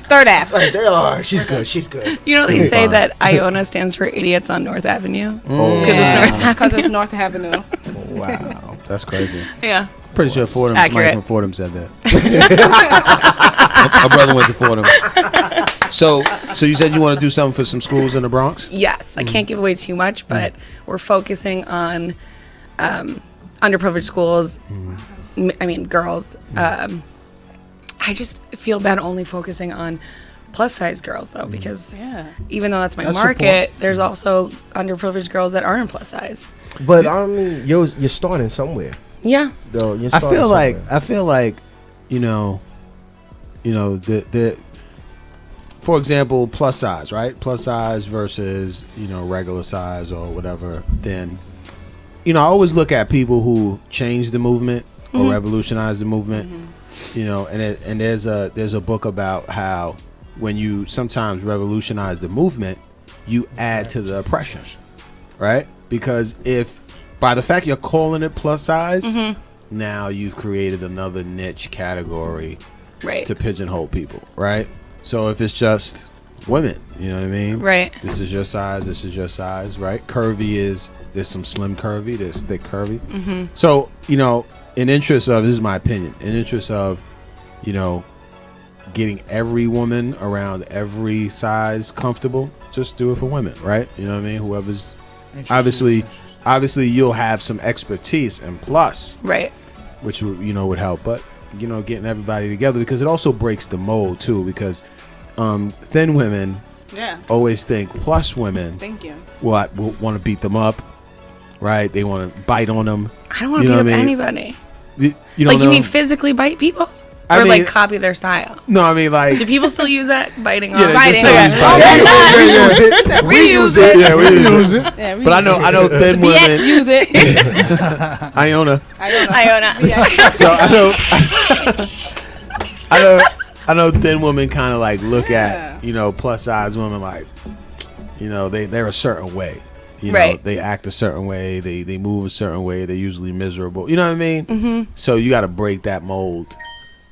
Third Ave. Like, they are. She's good. She's good. You know, they say that Iona stands for Idiots on North Avenue. Oh, Because it's North Avenue. Because it's North Avenue. wow. That's crazy. Yeah. Pretty sure Fordham. accurate. Somebody from Fordham said that. My brother went to Fordham. So you said you want to do something for some schools in the Bronx? Yes. I can't give away too much, but we're focusing on underprivileged schools. I mean, girls. I just feel bad only focusing on plus size girls, though, because Yeah. even though that's my That's market, there's also underprivileged girls that aren't plus size. But I mean, you're starting somewhere. Yeah. Though you're I starting feel like, you know, the for example, plus size, right? Plus size versus, regular size or whatever. Then, I always look at people who change the movement or revolutionize the movement. And there's a book about how when you sometimes revolutionize the movement, you add to the oppression, right? Because if by the fact you're calling it plus size, now you've created another niche category Right. to pigeonhole people, right? So if it's just women, you know what I mean? Right. This is your size, right? Curvy there's some slim curvy, there's thick curvy. So, in interest of, this is my opinion, in interest of, getting every woman around every size comfortable, just do it for women, right? You know what I mean? Whoever's, obviously you'll have some expertise and plus, Right. which would help, but getting everybody together, because it also breaks the mold too, because thin women Yeah. always think plus women Thank you. will want to beat them up, right? They want to bite on them. I don't want to You know beat up what I mean? anybody. You Like, don't you know? mean physically bite people? I Or, mean- like, copy their style? No, I mean like Do people still use that? Biting Yeah, off? they Biting. still Okay. use biting. We use it. We use it. Yeah, we use it. Yeah, But I know thin BX women. use it. Iona. Iona. So I know thin women kind of like look at plus size women like they're a certain way. You know, Right. they act a certain way, they move a certain way, they're usually miserable. You know what I mean? Mm-hmm. So you got to break that mold.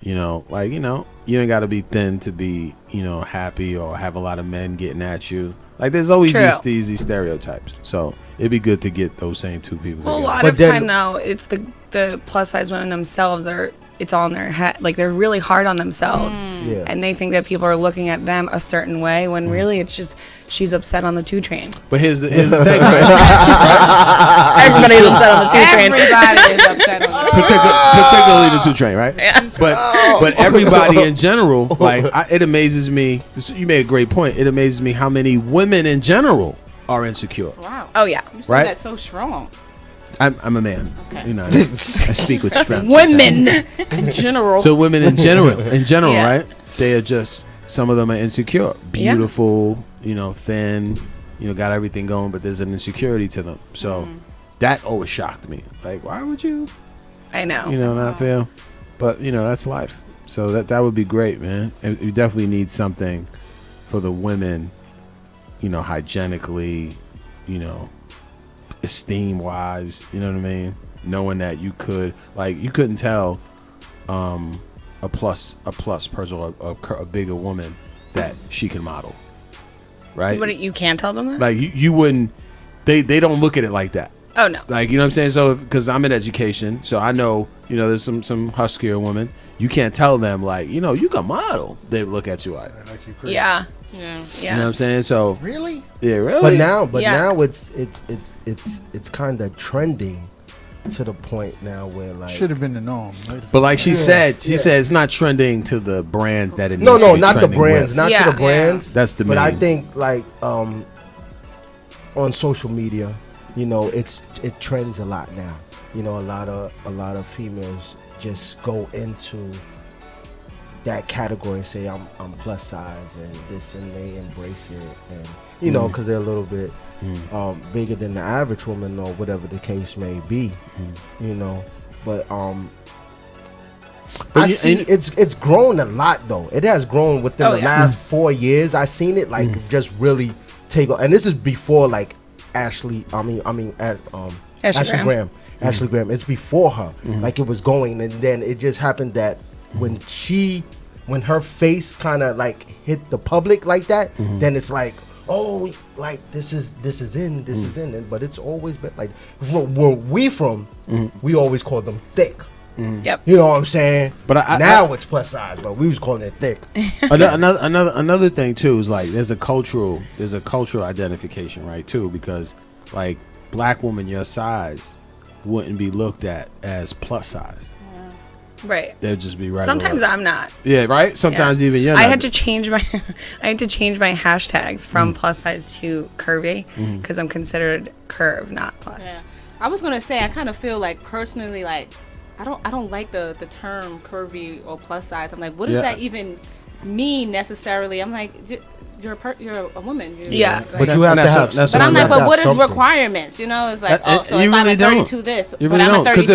You know, like, you know, you don't got to be thin to be, you know, happy or have a lot of men getting at you. Like, there's always True. these stereotypes. So it'd be good to get those same two people Well, a together. lot But of then- time though, it's the plus size women themselves. It's all in their head. Like, they're really hard on themselves, Yeah. and they think that people are looking at them a certain way when really it's just she's upset on the 2 train. But here's the thing, right? Everybody's upset on the 2 train. Everybody is upset on that. Particularly the 2 train, right? Yeah. But everybody in general, like, it amazes me. You made a great point. It amazes me how many women in general are insecure. Wow. Oh yeah. You said Right? that so strong. I'm a man. Okay. You know, I speak with strength. Women in general. So women in general, Yeah. right? They are just, some of them are insecure, beautiful, you know, thin, you know, got everything going, but there's an insecurity to them. So that always shocked me. Like, why would you, I know. you know, not feel? But you know, that's life. So that would be great, man. And you definitely need something for the women, you know, hygienically, you know, esteem wise, you know what I mean? Knowing that you could, like, you couldn't tell a plus person or a bigger woman that she can model, right? But you can't tell them that. Like, you wouldn't, they don't look at it like that. Oh no. Like, you know what I'm saying? So, because I'm in education, so I know, you know, there's some huskier women. You can't tell them, like, you know, you can model. They look at you like, Like you crazy. Yeah. Yeah. you know what I'm saying? So, Really? yeah, really. But now Yeah. it's kind of trending to the point now where, like, Should have been the norm. Right? But like she Yeah. said, Yeah. it's not trending to the brands that it no, needs to be not the trending brands, with. not Yeah. to the brands. That's the But I main. think, like, on social media, you know, it trends a lot now. You know, a lot of females just go into that category and say I'm plus size and this, and they embrace it, and you know, because they're a little bit bigger than the average woman or whatever the case may be. You know, but But I you- see and- it's grown a lot though. It has grown within Oh, the yeah. last 4 years. I seen it like just really take off, and this is before like Ashley. Ashley Graham. Ashley Graham. It's before her. Like, it was going, and then it just happened that when her face kind of like hit the public like that, then it's like, oh, like this is in, but it's always been like, where we from, we always call them thick. Yep. You know what I'm saying? But now it's plus size, but we was calling it thick. another thing too is, like, there's a cultural identification, right, too, because, like, black woman your size wouldn't be looked at as plus size. Right. They'd just be right. Sometimes I'm not. Yeah, right. Sometimes Yeah. even you're I not. had to change my hashtags from plus size to curvy because I'm considered curve, not plus. Yeah. I was gonna say, I kind of feel like, personally, like, I don't like the term curvy or plus size. I'm like, what does Yeah. that even mean necessarily? I'm like, you're a woman. Yeah. Like, But you have to That's have. what- that's but what I'm I'm like, at. but what is something. requirements? You know, it's like, oh, so you if I'm really a don't. 32 this, You but really I'm don't. a 33.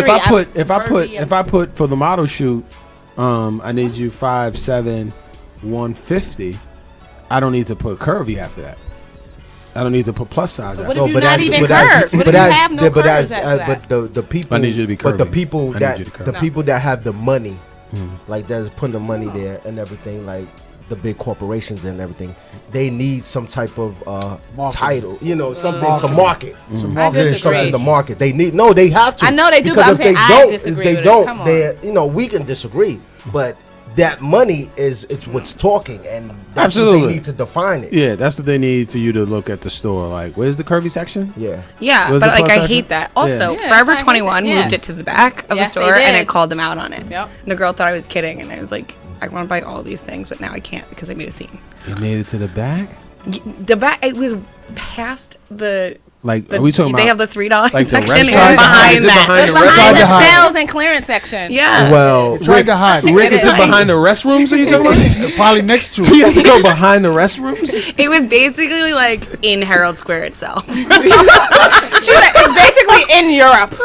If I put for the model shoot, I need you 5'7", 150. I don't need to put curvy after that. I don't need to put plus size What after if that. you're not even curved? What if you have no curves after that? But the people. I need you to be But the curvy. people I need that you to curve. the No. people that have the money, like that's putting the money there and everything, like the big corporations and everything, they need some type of Marketing. title, you know, something to market. Some I marketing disagree. Something to strategy. market. They need. No, they have to. I know they do, Because but I'm if saying they I don't, disagree if they with it. don't, Come on. they're, you know, we can disagree, but that money it's what's talking, and that's Absolutely. what they need to define it. Yeah, that's what they need for you to look at the store. Like, where's the curvy section? Yeah. Yeah, Was but it like plus I size? hate that. Also, Yeah, Forever I hate 21 that, yeah. moved it to the back of Yes, the they store and I did. called them out on it. Yep. And the girl thought I was kidding, and I was like, I want to buy all these things, but now I can't because I made a scene. They made it to the back. The back, it was past the. Like, are we talking They about have the $3 like the section. It was restaurant? behind Is it that. behind It's the behind the restaurant? sales and clearance section. Yeah. Well, Tried to hide it. Rick, is it Like- behind the restrooms? Are you talking about? Probably next to So you it. have to go behind the restrooms? It was basically like in Herald Square itself. It's basically in Europe.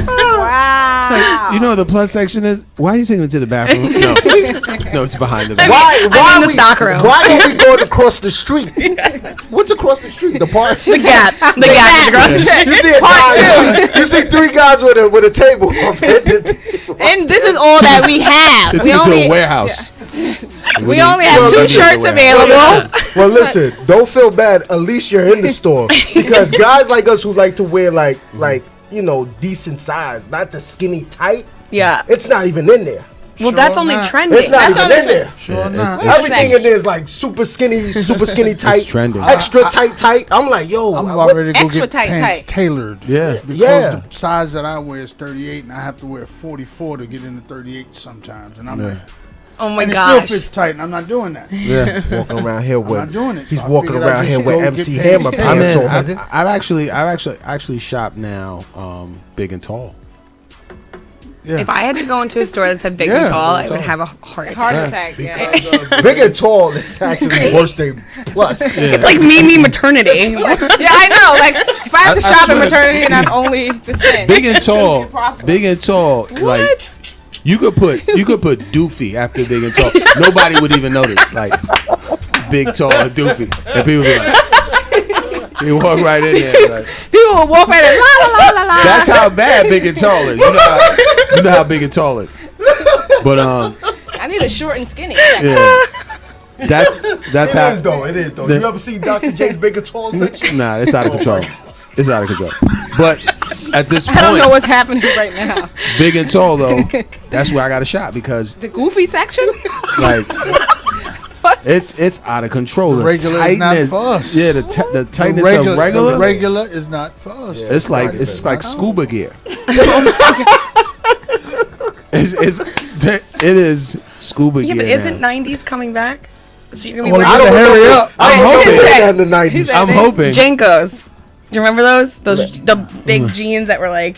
Wow. You know what the plus section is? Why are you taking me to the bathroom? No, it's behind the bathroom. Why in the stock room. Why don't we go across the street? What's across the street? The park. The gap. The gap. You see a guy, you see 3 guys with a table. And this is all that we have. They We took it to only, a warehouse. we only have 2 shirts available. Well, listen, don't feel bad. At least you're in the store, because guys like us who like to wear like decent size, not the skinny tight. Yeah. It's not even in there. Well, Sure that's only not. trending. It's not That's even in only there. Sure not. Everything in there is like super skinny tight, trending. extra tight. I'm like, yo, I'm what- about ready to go Extra get tight, pants tight. tailored. Yeah. Because Yeah. the size that I wear is 38, and I have to wear 44 to get into 38 sometimes. And I'm like, Oh my and it gosh. still fits tight, and I'm not doing that. Yeah. walking around here with. not doing it, He's so I walking figured I'd around just here with go MC get Hammer pants I'm pants in. on. I've actually shopped now, big and tall. Yeah. If I had to go into a store that said big Yeah. and tall, I would have a heart Heart attack. attack. Because Yeah. big and tall is actually worse than plus. It's like me maternity. Yeah, I know. Like if I have to I shop in swear. maternity and I'm only the skin. Big and tall. Problem. Big and tall. Like What? you could put doofy after big and tall. Nobody would even notice. Like big, tall, and doofy, and people be like, you walk right in there. Like, People will walk right in. La la la la la. that's how bad big and tall is. You know how big and tall is. But I need a short and skinny. yeah, that's It how. is though. It is though. The- You ever see Dr. J's big and tall section? Nah, it's out of control. It's out of control. But at this I don't know point, what's happening right now. big and tall though, that's where I got to shop because The goofy section? like it's out of control. The Regular is not tightness- for us. Yeah, the tightness of The regular. regular is not for us. It's like scuba gear. It is scuba Yeah, gear. but isn't now. 90s coming back? So you're going to be Well, wearing I don't hurry up. I'm I hoping. did that in the 90s. I'm hoping. Jenkos. Do you remember those? The big jeans that were like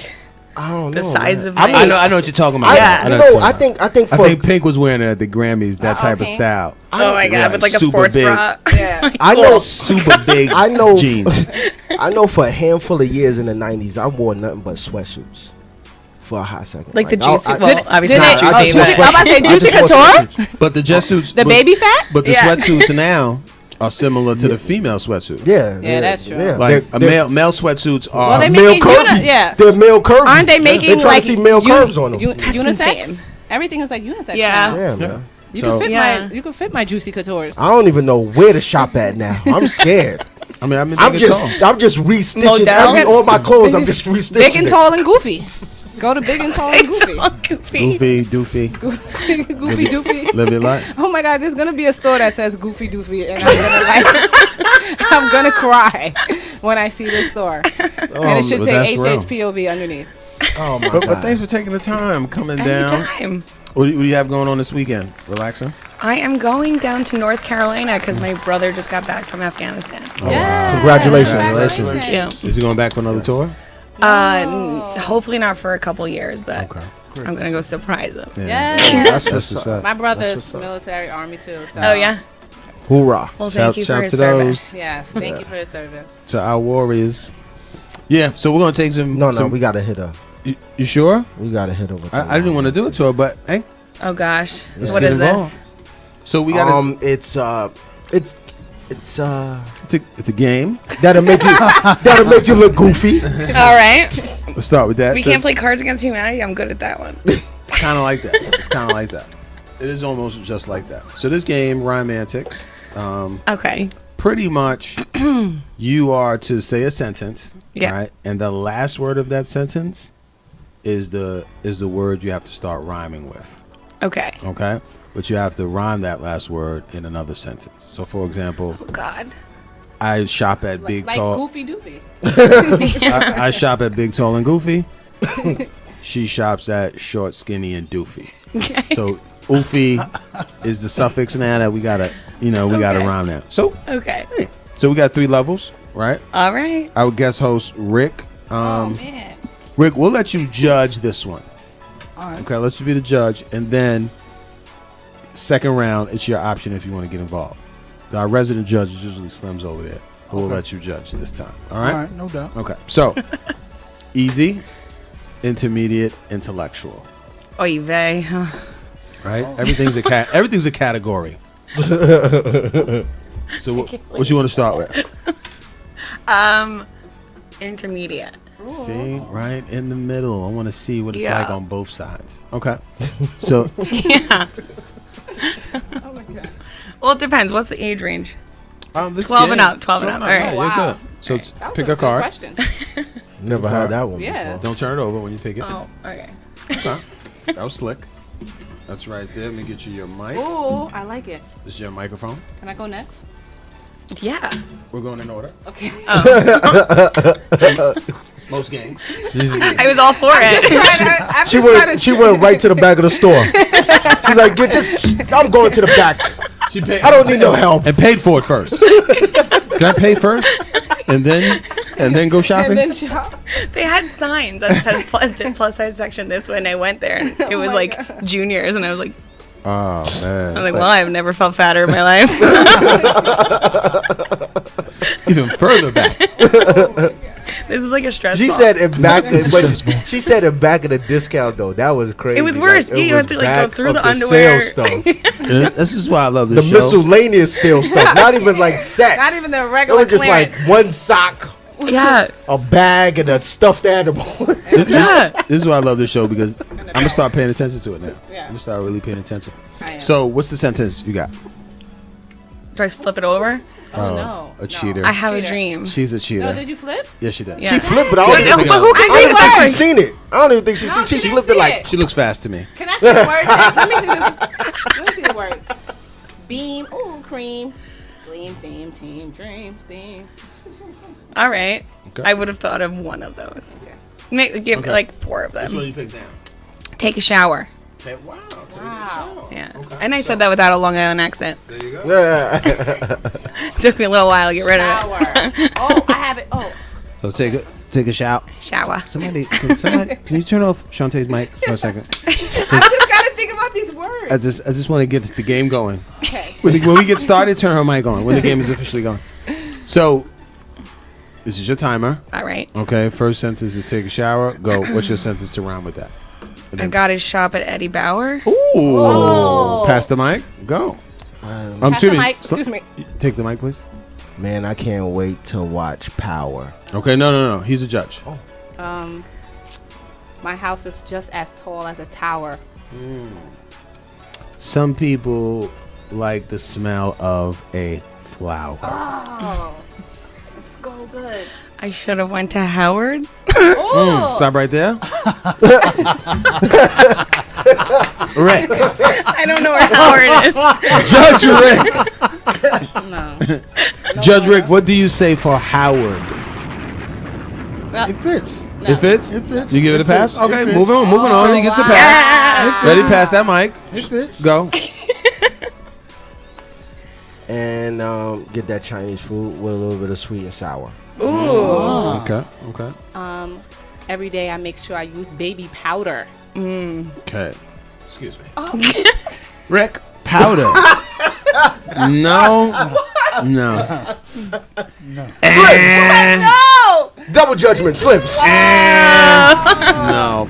I don't the know. size man. of I know what you're talking about. Yeah. I You know what you're know, I talking about. think for I think Pink was wearing it at the Grammys. That type of okay. style. Oh my god, Yeah, with like a super sports big. bra. Yeah. I know Super big. I know jeans. I know for a handful of years in the 90s I wore nothing but sweatsuits for a hot second. Like the I- juicy. I- Well, obviously did not they- I juicy, just but wore I'm about to say sweatsuits. Juicy I just wore Couture? sweatsuits. But the jet suits. The baby fat? But the Yeah. sweatsuits now are similar to the female sweatsuit. Yeah, that's true. Yeah. Like They're male sweatsuits are. Well, they male making curvy. yeah. They're male curvy. Aren't they They're making trying like to see male curves on them. unisex? insane. Everything is like unisex. Yeah. now. Yeah, man. You So- can fit Yeah. my juicy coutures. I don't even know where to shop at now. I'm scared. I mean, I'm I'm just restitching Models? all my clothes. I'm just restitching. Big and it. tall and goofy. Go to big and tall and goofy. Goofy, doofy, Goofy doofy. live your life. Oh my god, there's gonna be a store that says Goofy Doofy, and I'm gonna cry when I see this store. And it should but say that's real. HHPOV underneath. Oh my But god. thanks for taking the time coming down. Anytime. What do you have going on this weekend? Relaxing? I am going down to North Carolina because my brother just got back from Afghanistan. Yeah. Congratulations. Yeah. Is he going back for another tour? Hopefully not for a couple years, but I'm gonna go surprise him. Yeah. That's what's up. My brother's military army too. So. Oh yeah. Hoorah. Well, thank you for Shout his to service. those, Yes. Thank you for your service. to our warriors. Yeah, so we're going to take some. No, some- we gotta hit her. You sure? We gotta hit her with I didn't want to do it to her, but hey, Oh gosh. let's What get is involved. this? So we got it's it's a game. that'll make you look goofy. All right. Let's start with that. We So can't play Cards Against Humanity. I'm good at that one. It's kind of like that. It's kind of like that. It is almost just like that. So this game, Rhyme Antics, Okay. pretty much you are to say a sentence, Yeah. right? And the last word of that sentence is the word you have to start rhyming with. Okay. Okay? But you have to rhyme that last word in another sentence. So for example, Oh God. I shop at Big Like Tall. Goofy Doofy. I shop at Big Tall and Goofy. She shops at Short, Skinny, and Doofy. So oofy is the suffix now that we gotta rhyme that. So Okay. we got 3 levels, right? All right. Our guest host Rick. Oh man. Rick, we'll let you judge this one. All right. Okay, let you be the judge, and then second round, it's your option if you want to get involved. Our resident judge is usually Slim's over there, who will Okay. let you judge this time. All All right. right, no doubt. Okay. So easy, intermediate, intellectual. Oy vey. Right? Everything's everything's a category. So what you want to start with? Intermediate. See, right in the middle. I want to see what it's Yeah. like on both sides. Okay. So Yeah. Oh my god. Well, it depends. What's the age range? this 12 and game- up, 12 and up. All right. Yeah, you're Wow. good. So That was pick a a good card. question. Never had that one. Yeah. Before. Don't turn it over when you pick it. Oh, okay. Okay. That was slick. That's right there. Let me get you your mic. Ooh, I like it. This is your microphone. Can I go next? Yeah. We're going in order. Okay. Most games. I was all for it. She went right to the back of the store. She's like, I'm going to the back. She paid. I don't need no help. And paid for it first. Can I pay first, and then go shopping? And then shop. They had signs that said the plus size section this way, and I went there, and it was my like God. juniors, and I was like, Oh man. well, I've never felt fatter in my life. Even further back. This is like a stress She ball. said it back. She said it back of the discount though. That was crazy. It was worse. Like, Yeah, you was had to, like, go back through of the underwear. sale stuff. This is why I love The this show. miscellaneous sale stuff. Not even like sets. Not even the It regular was just clearance. like one sock, Yeah. a bag, and a stuffed animal. Yeah. This is why I love this show because I'm gonna start paying attention to it now. Yeah. I'm gonna start really paying attention. I am. So, what's the sentence you got? Do I flip it over? Oh no. A cheater. I have a Cheater. dream. She's a cheater. No, did you flip? Yes, she does. Yeah. She flipped, but I But don't even think, who can I don't even think read she's seen it. I don't even think she's How seen. She can I flipped it see like it? She looks fast to me. Can I see the words? Let me see the. Let me see the words. Beam. Ooh, cream. Gleam. Theme. Team. Dreams. Theme. All right. Okay. I would have thought of one of those. Okay. Give Okay. like 4 of Which one them. you pick down? Take a shower. Wow. Wow. Yeah. Okay. And I said that without a Long Island accent. There you go. Yeah. Took me a little while to get rid of Shower. Oh, I have it. Oh. So take a shout. it. Shower. Somebody, can you turn off Shantae's mic for a second? I just gotta think about these words. I just want to get the game going. Okay. When we get started, turn her mic on. When the game is officially going. So, this is your timer. All right. Okay. First sentence is take a shower. Go. What's your sentence to rhyme with that? I got his shop at Eddie Bauer. Ooh. Oh. Pass the mic. Go. Pass the mic. Excuse me. Take the mic, please. Man, I can't wait to watch Power. Okay. No. He's a judge. My house is just as tall as a tower. Some people like the smell of a flower. Oh. It's so good. I should have went to Howard. Oh. Stop right there. Rick. I don't know where Howard is. Judge Rick. No. Judge Rick, what do you say for Howard? It fits. It fits? It fits. You give it a pass? fits. Okay, It fits. moving on. He gets a pass. Yeah. Ready? Pass that mic. It fits. Go. And get that Chinese food with a little bit of sweet and sour. Ooh. Okay. Every day I make sure I use baby powder. Okay. Excuse me. Rick, powder. No. No! Double judgment slips. No,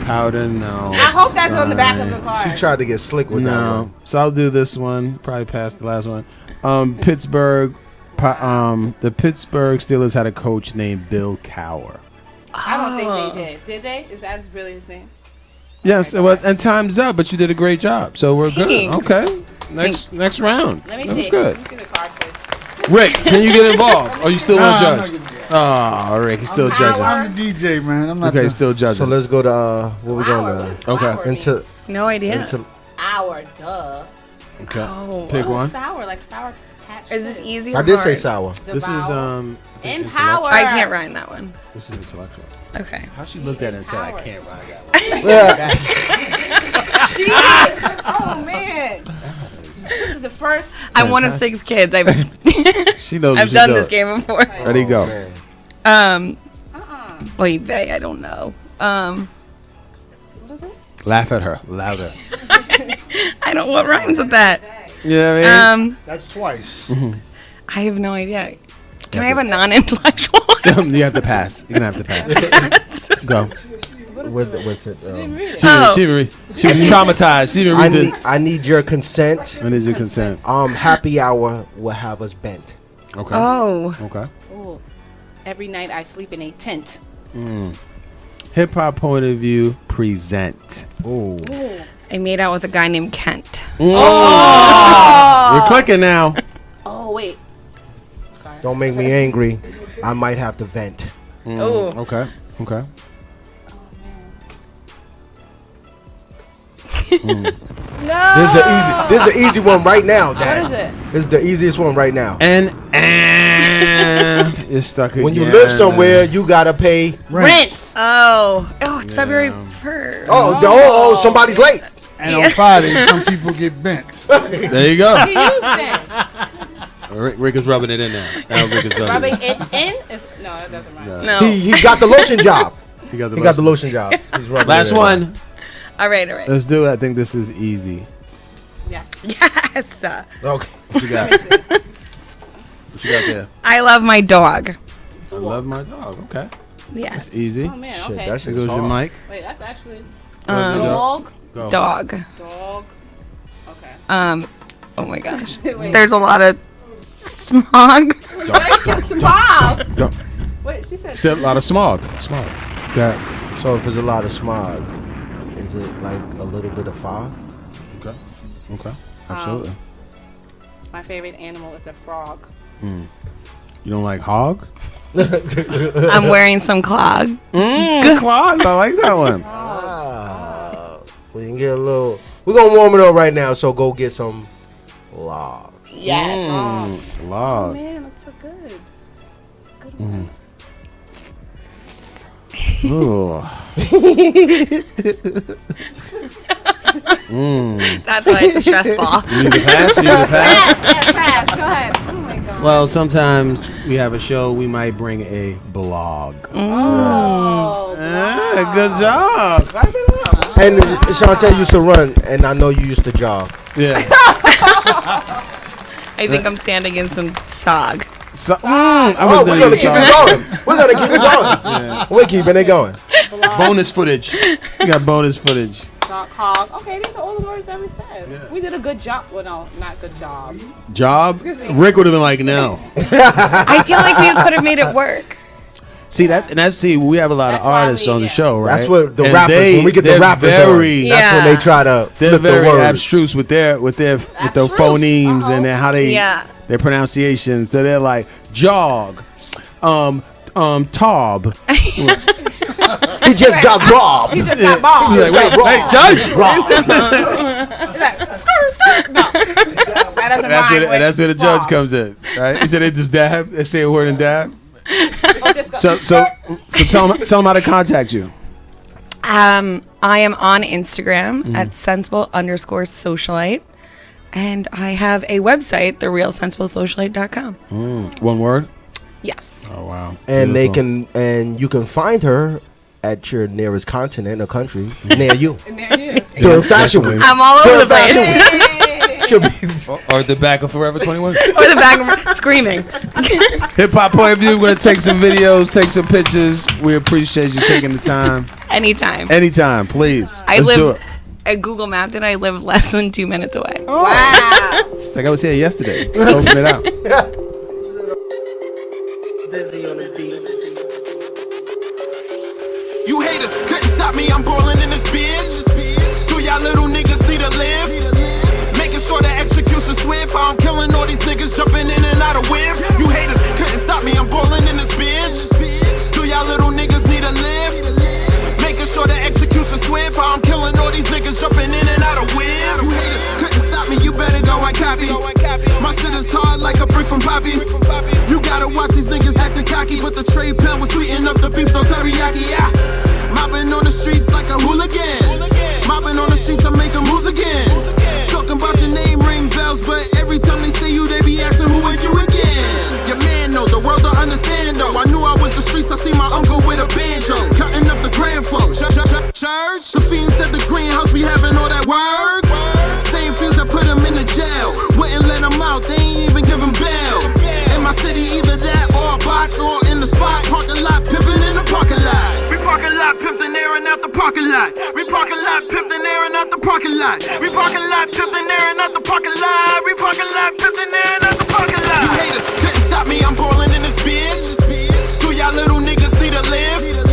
powder, no. I hope that's on the back of the She card. tried to get slick with that No. one. So I'll do this one. Probably pass the last one. Pittsburgh. The Pittsburgh Steelers had a coach named Bill Cowher. I don't think they did. Did they? Is that really his name? Yes, it was. And time's up, but you did a great job. So we're Thanks. good. Okay. Next round. Let me That was see. good. Let me see the card first. Rick, can you get involved? Or you still want to I'm not judge? getting- Oh, Rick, he's still judging. I'm the DJ, man. I'm not Okay, the, still So judging. let's go to what we Flower. going What's to? Okay. flower mean? Into No idea. into Hour, duh. Okay. Oh. Pick Oh, one. sour, like sour patch. Is this Kids. easy or I did say hard? sour. This is Devour. I think Empower. I can't rhyme that one. This is intellectual. Okay. How she looked at it and said, "I Empowered. can't ride that." Yeah. Oh man. This is the first. I'm one of 6 kids. I've She knows. I've done this game before. Ready, go. man. Oy vey, I don't know. What is it? Laugh at her louder. I don't know what rhymes with that. Yeah, That's twice. I have no idea. Can I have a non-intellectual? You have to pass. You're gonna have to pass. Go. What's it? She was traumatized. She didn't read the. I need your consent. I need your consent. Happy hour will have us bent. Okay. Oh. Okay. Ooh. Every night I sleep in a tent. Hip hop point of view present. Ooh. I made out with a guy named Kent. We're clicking now. Oh wait. Sorry. Don't make me angry. I might have to vent. Oh. Okay. Okay. No. This is an easy one right now, Dad. What is it? This is the easiest one right now. And you're stuck again. When you live somewhere, you gotta pay. Rent. Oh, it's February 1st. Oh, somebody's late. And on Friday, some people get bent. There you go. He used it. Rick is rubbing it in now. Now Rick is Rubbing it in? No, that doesn't rhyme. No. He got the lotion job. He got the lotion job. He's rubbing Last it in. one. All right. Let's do it. I think this is easy. Yes. Yes. Okay. What you got? What you got there? I love my dog. I love my dog. Okay. Yes. That's easy. Oh man. Shit, Okay. that shit There is goes your hard. mic. Wait, that's actually Dog. dog. Go. Dog. Dog. Okay. Oh my gosh. Wait. There's a lot of smog. Smog. Dog. Wait, she said. She said a lot of smog. Smog. Got So if there's a lot of smog, is it like a little bit of fog? Okay. Okay. Absolutely. My favorite animal is a frog. You don't like hog? I'm wearing some clog. Clogs. I like that one. We can get a little. We're gonna warm it up right now. So go get some logs. Yes. Oh Log. man, that's so good. Good one. Ooh. That's why it's a stress ball. You need to pass? You need to pass? Yes, pass. Go ahead. Oh my god. Well, sometimes we have a show. We might bring a blog. Oh. Good job. Clap it up. And Chantel used to run, and I know you used to jog. Yeah. I think I'm standing in some sog. So, We're gonna keep it going. We're gonna keep it going. We're keeping it going. bonus footage. We got bonus footage. Dog, hog. Okay, these are all the words that we said. We did a good job. Well, no, not good job. Job? Excuse me. Rick would have been like, no. I feel like we could have made it work. See that, and that's we have a lot That's of why artists we- on the yeah. show, right? That's what the And rappers. When we get the they're rappers very, on, that's when Yeah. they try to they're flip the very words. abstruse with their Abstruse? phonemes and then how they Yeah. their pronunciations. So they're like jog, tob. He just got robbed. He just got bombed. He just got robbed. Hey, judge. He's like, skirt. No. That doesn't rhyme with That's where the judge frog. comes in, right? He said they just dab. They say a word and dab. Oh, just go. So tell them how to contact you. I am on Instagram at sensible_socialite. And I have a website, therealsensiblesocialite.com. One word. Yes. Oh wow. And Beautiful. you can find her at your nearest continent or country near you. And there you go. During Fashion Week. I'm all over the place. She'll be Or the back of Forever 21. Or the back of screaming. Hip hop point of view. We're gonna take some videos, take some pictures. We appreciate you taking the time. Anytime. Anytime, please. I Let's do live it. at Google Mapped and I live less than 2 minutes away. Wow. It's like I was here yesterday. Scoping it out. You haters couldn't stop me, I'm boiling in this bitch. Do y'all little niggas need a live? Making sure the execution swift. I'm killing all these niggas jumping in and out of whip. You haters couldn't stop me, I'm boiling in this bitch. Do y'all little niggas need a live? Making sure the execution swift. I'm killing all these niggas jumping in and out of whip. You haters couldn't stop me, you better go and copy. My shit is hard like a brick from Poppy. You gotta watch these niggas acting cocky, but the trade pen was sweeten up the beef, no teriyaki. Yeah. Mobbing on the streets like a hooligan. Mobbing on the streets, I'm making moves again. Talking about your name ring bells, but every time they see you, they be asking who are you again. Your man know, the world don't understand though. I knew I was the streets, I see my uncle with a banjo, cutting up the grand flow. Church, the fiends said the greenhouse be having all that work. Same fiends that put him in the jail, wouldn't let him out, they ain't even give him bail. In my city, either that or a box or in the spot, parking lot, pimping in the parking lot. We parking lot, pimping Erin out the parking parking lot. We parking lot, pimped and airing out the parking lot. We parking lot, pimped and airing out the parking lot. We parking lot, pimped and airing out the parking lot. You haters couldn't stop me, I'm ballin' in this bitch. Do y'all little niggas need a lift?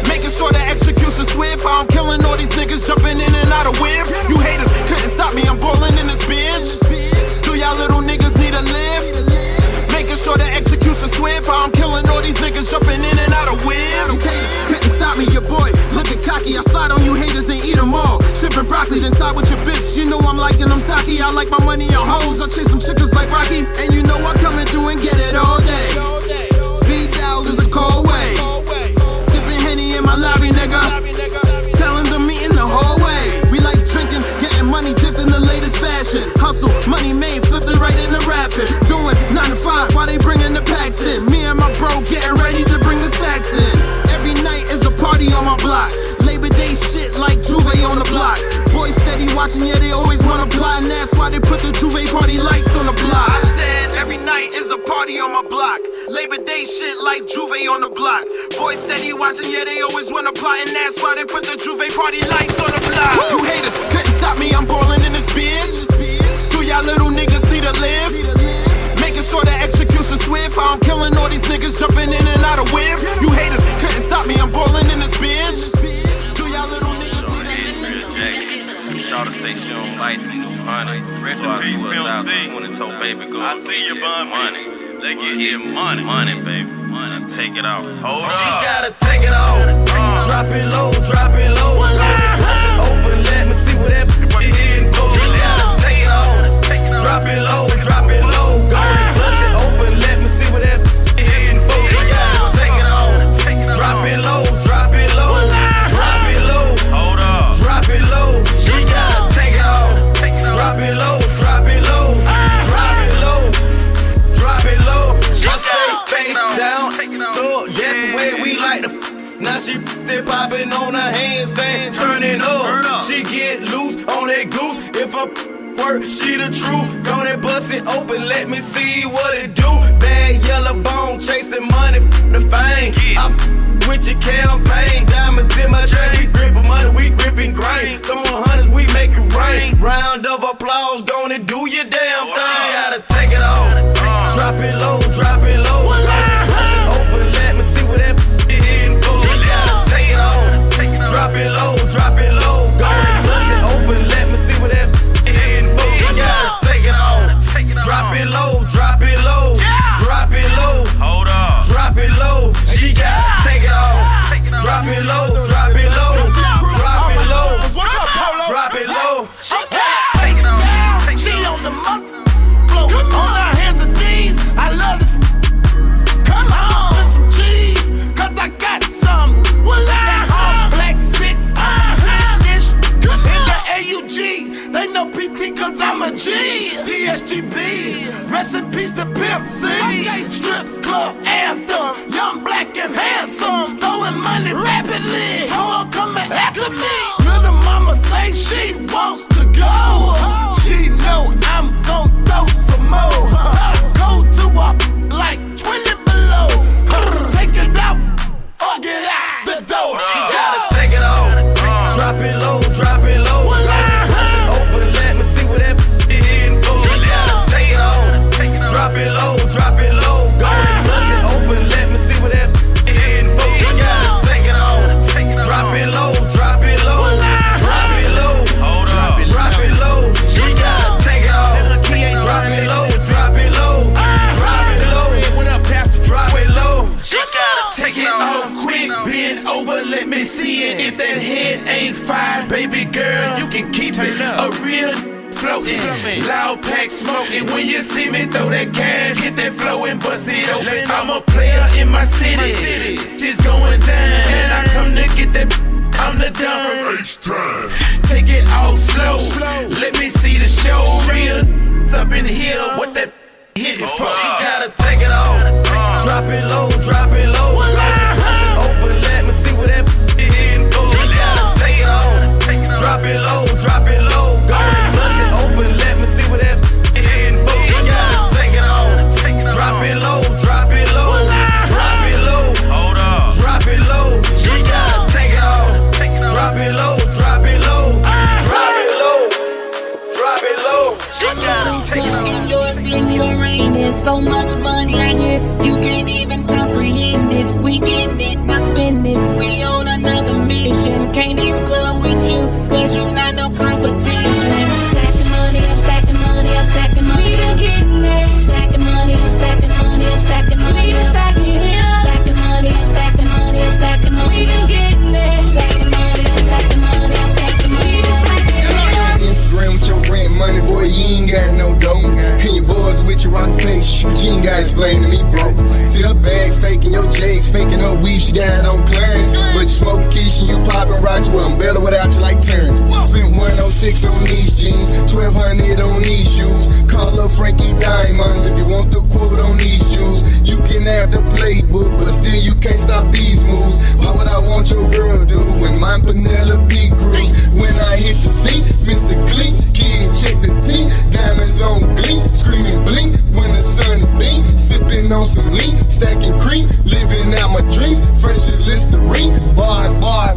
Making sure the execution swift. I'm killing all these niggas jumping in and out of whip. You haters couldn't stop me, I'm ballin' in this bitch. Do y'all little niggas need a lift? Making sure the execution swift. I'm killing all these niggas jumping in and out of whips. You haters couldn't stop me, your boy looking cocky. I slide on you haters and eat them all. Shipping broccoli, then side with your bitch. You know I'm liking them sake. I like my money on hoes. I chase some chickens like Rocky. And you know I'm coming through and get it all day. Speed dial is a cold way. Sipping Henny in my lobby, nigga. Telling them me in the hallway. We like drinking, getting money dipped in the latest fashion. Hustle, money made, flipped it right into rapping. Doing 9 to 5 while they bringing the packs in. Me and my bro getting ready to bring the stacks in. Every night is a party on my block. Labor Day shit like Juve on the block. Boys steady watching, yeah, they always wanna apply. And that's why they put the Juve party lights on the block. I said every night is a party on my block. Labor Day shit like Juve on the block. Boys steady watching, yeah, they always wanna apply. And that's why they put the Juve party lights on the block. You haters couldn't stop me, I'm ballin' in this bitch. Do y'all little niggas need a lift? Making sure the execution swift. I'm killing all these niggas jumping in and out of whip. You haters couldn't stop me, I'm ballin' in this bitch. Do y'all little niggas need a lift? Shawty say she don't like it, honey. Rest So in peace, Pimp C. 20 told baby go. I see you, bum. Money. They get money. Money, baby. Money. Take it out. Hold up. She gotta take it off. Drop it low, drop it low. Once it open, let me see what that is. She gotta take it off. Drop it low, drop it low. Once it open, let me see what that is. She gotta take it off. Drop it low, drop it low. Drop it low. Hold up. Drop it low. She gotta take it off. Drop it low, drop it low. Drop it low. Drop it low. I say face down. So that's the way we like to. Now she popping on her handstand, turning up. She get loose on that goose. If I work, she the truth. Gonna bust it open, let me see what it do. Bad yellow bone, chasing money, the fame. I with your campaign, diamonds in my chain. We gripping money, we gripping grain. Throwing hundreds, we make it rain. Round of applause, gonna do your damn thing. Gotta take it off. Drop it low, drop it low. Once it open, let me see what that is. She gotta take it off. Drop it low, drop it low. Once it open, let me see what that is. She gotta take it off. Drop it low, drop it low. Drop it low. Hold up. Drop it low. She gotta take it off. Drop it low, drop it low. Drop it low. What's up, Polo? Drop it low. Take it down. She on the floor, on her hands and knees. I love this. Come on, with some cheese, 'cause I got some. Well, I black 6, ish. In the AUG, they know PT 'cause I'm a G. DSGB, rest in peace to Pimp C. Strip club anthem, young, black, and handsome. Throwing money rapidly. Hold on, coming after me. Little mama say she wants to go. She know I'm gon' throw some more. Go to a like 20 below. Take it out or get out the door. She gotta take it off. Drop it low, drop it low. Once it open, let me see what that is. She gotta take it off. Drop it low, drop it low. Once it open, let me see what that is. She gotta take it off. Drop it low, drop it low. Drop it low. Hold up. Drop it low. She gotta take it off. Drop it low, drop it low. Drop it low. What up, Pastor? Drop it low. She gotta Take it off quick, bend over, let me see it. If that head ain't fire, baby girl, you can keep it. A real floating, loud pack smoking. When you see me throw that cash, hit that flow and bust it open. I'm a player in my city, just going down. And I come to get that, I'm the dumb. Take it all slow, let me see the show. Real up in here, what that hit is for. She gotta take it off. Drop it low, drop it low. Once it open, let me see what that is. She gotta take it off. Drop it low, drop it low. Once it open, let me see what that is. She gotta take it off. Drop it low, drop it low. Drop it low. Hold up. Drop it low. She gotta take it off. Drop it gotta explain to me, bro. See her bag faking, your J's faking, her weave, she got on clearance. But you smoking quiche and you popping rocks with umbrella without you like turns. Spent 106 on these jeans, 1200 on these shoes. Call up Frankie Diamonds if you want the quote on these Jews. You can have the playbook, but still you can't stop these moves. Why would I want your girl do when mine Penelope Cruz? When I hit the scene, Mr. Clean, kid check the team. Diamonds on gleam, screaming blink when the sun beam. Sipping on some lean, stacking cream, living out my dreams. Fresh as Listerine, boy,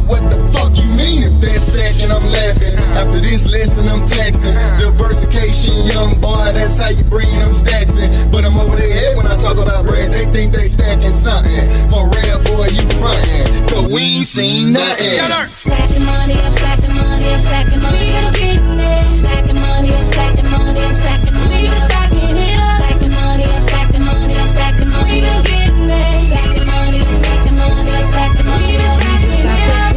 what the fuck you mean? If they're stacking, I'm laughing. After this lesson, I'm taxing. Diversification, young boy, that's how you bring them stacks in. But I'm over their head when I talk about bread. They think they stacking something. For real, boy, you frontin', but we ain't seen nothing. Stacking money, I'm stacking money, I'm stacking money, I'm getting it. Stacking money, I'm stacking money, I'm stacking money, I'm stacking it up. Stacking money, I'm stacking money, I'm stacking money, I'm getting it. Stacking money, I'm stacking money, I'm stacking money, I'm stacking it up.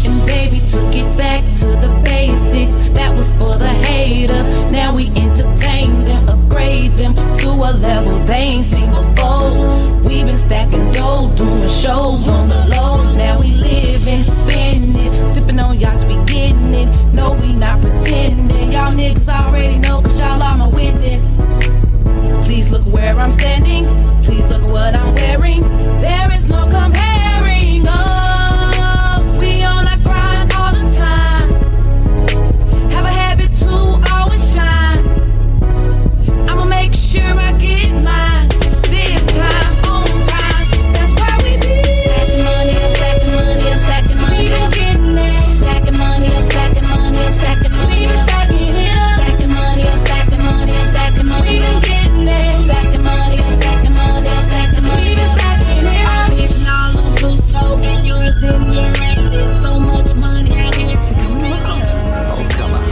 And baby took it back to the basics. That was for the haters. Now we entertain them, upgrade them to a level they ain't seen before. We been stacking dough, doing shows on the low. Now we living, spending, sipping on yachts, we getting it. No, we not pretending. Y'all niggas already know, cause y'all are my witness. Please look where I'm standing. Please look at what I'm wearing. There is no comparing. Oh, we on our grind all the time. Have a habit to always shine. I'ma make sure I get mine. This time, on time. That's why we be stacking money, I'm stacking money, I'm stacking money, I'm getting it. Stacking money, I'm stacking money, I'm stacking money, I'm stacking it up. Stacking money, I'm stacking money, I'm stacking money, I'm getting it. Stacking money, I'm stacking money, I'm stacking money, I'm stacking it up. I'm hitting all on Pluto and yours in Uranus. So much money out here. Oh, come on.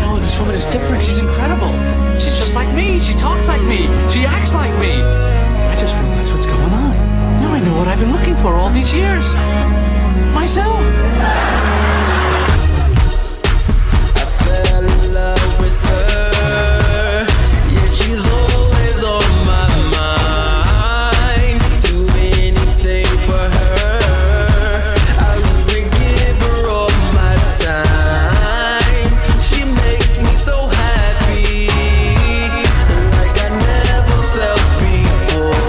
Oh, this woman is different. She's incredible. She's just like me. She talks like me. She acts like me. I just realized what's going on. Now I know what I've been looking for all these years. Myself. I fell in love with her. Yeah, she's always on my mind. Do anything for her. I would give her all my time. She makes me so happy, like I never felt before.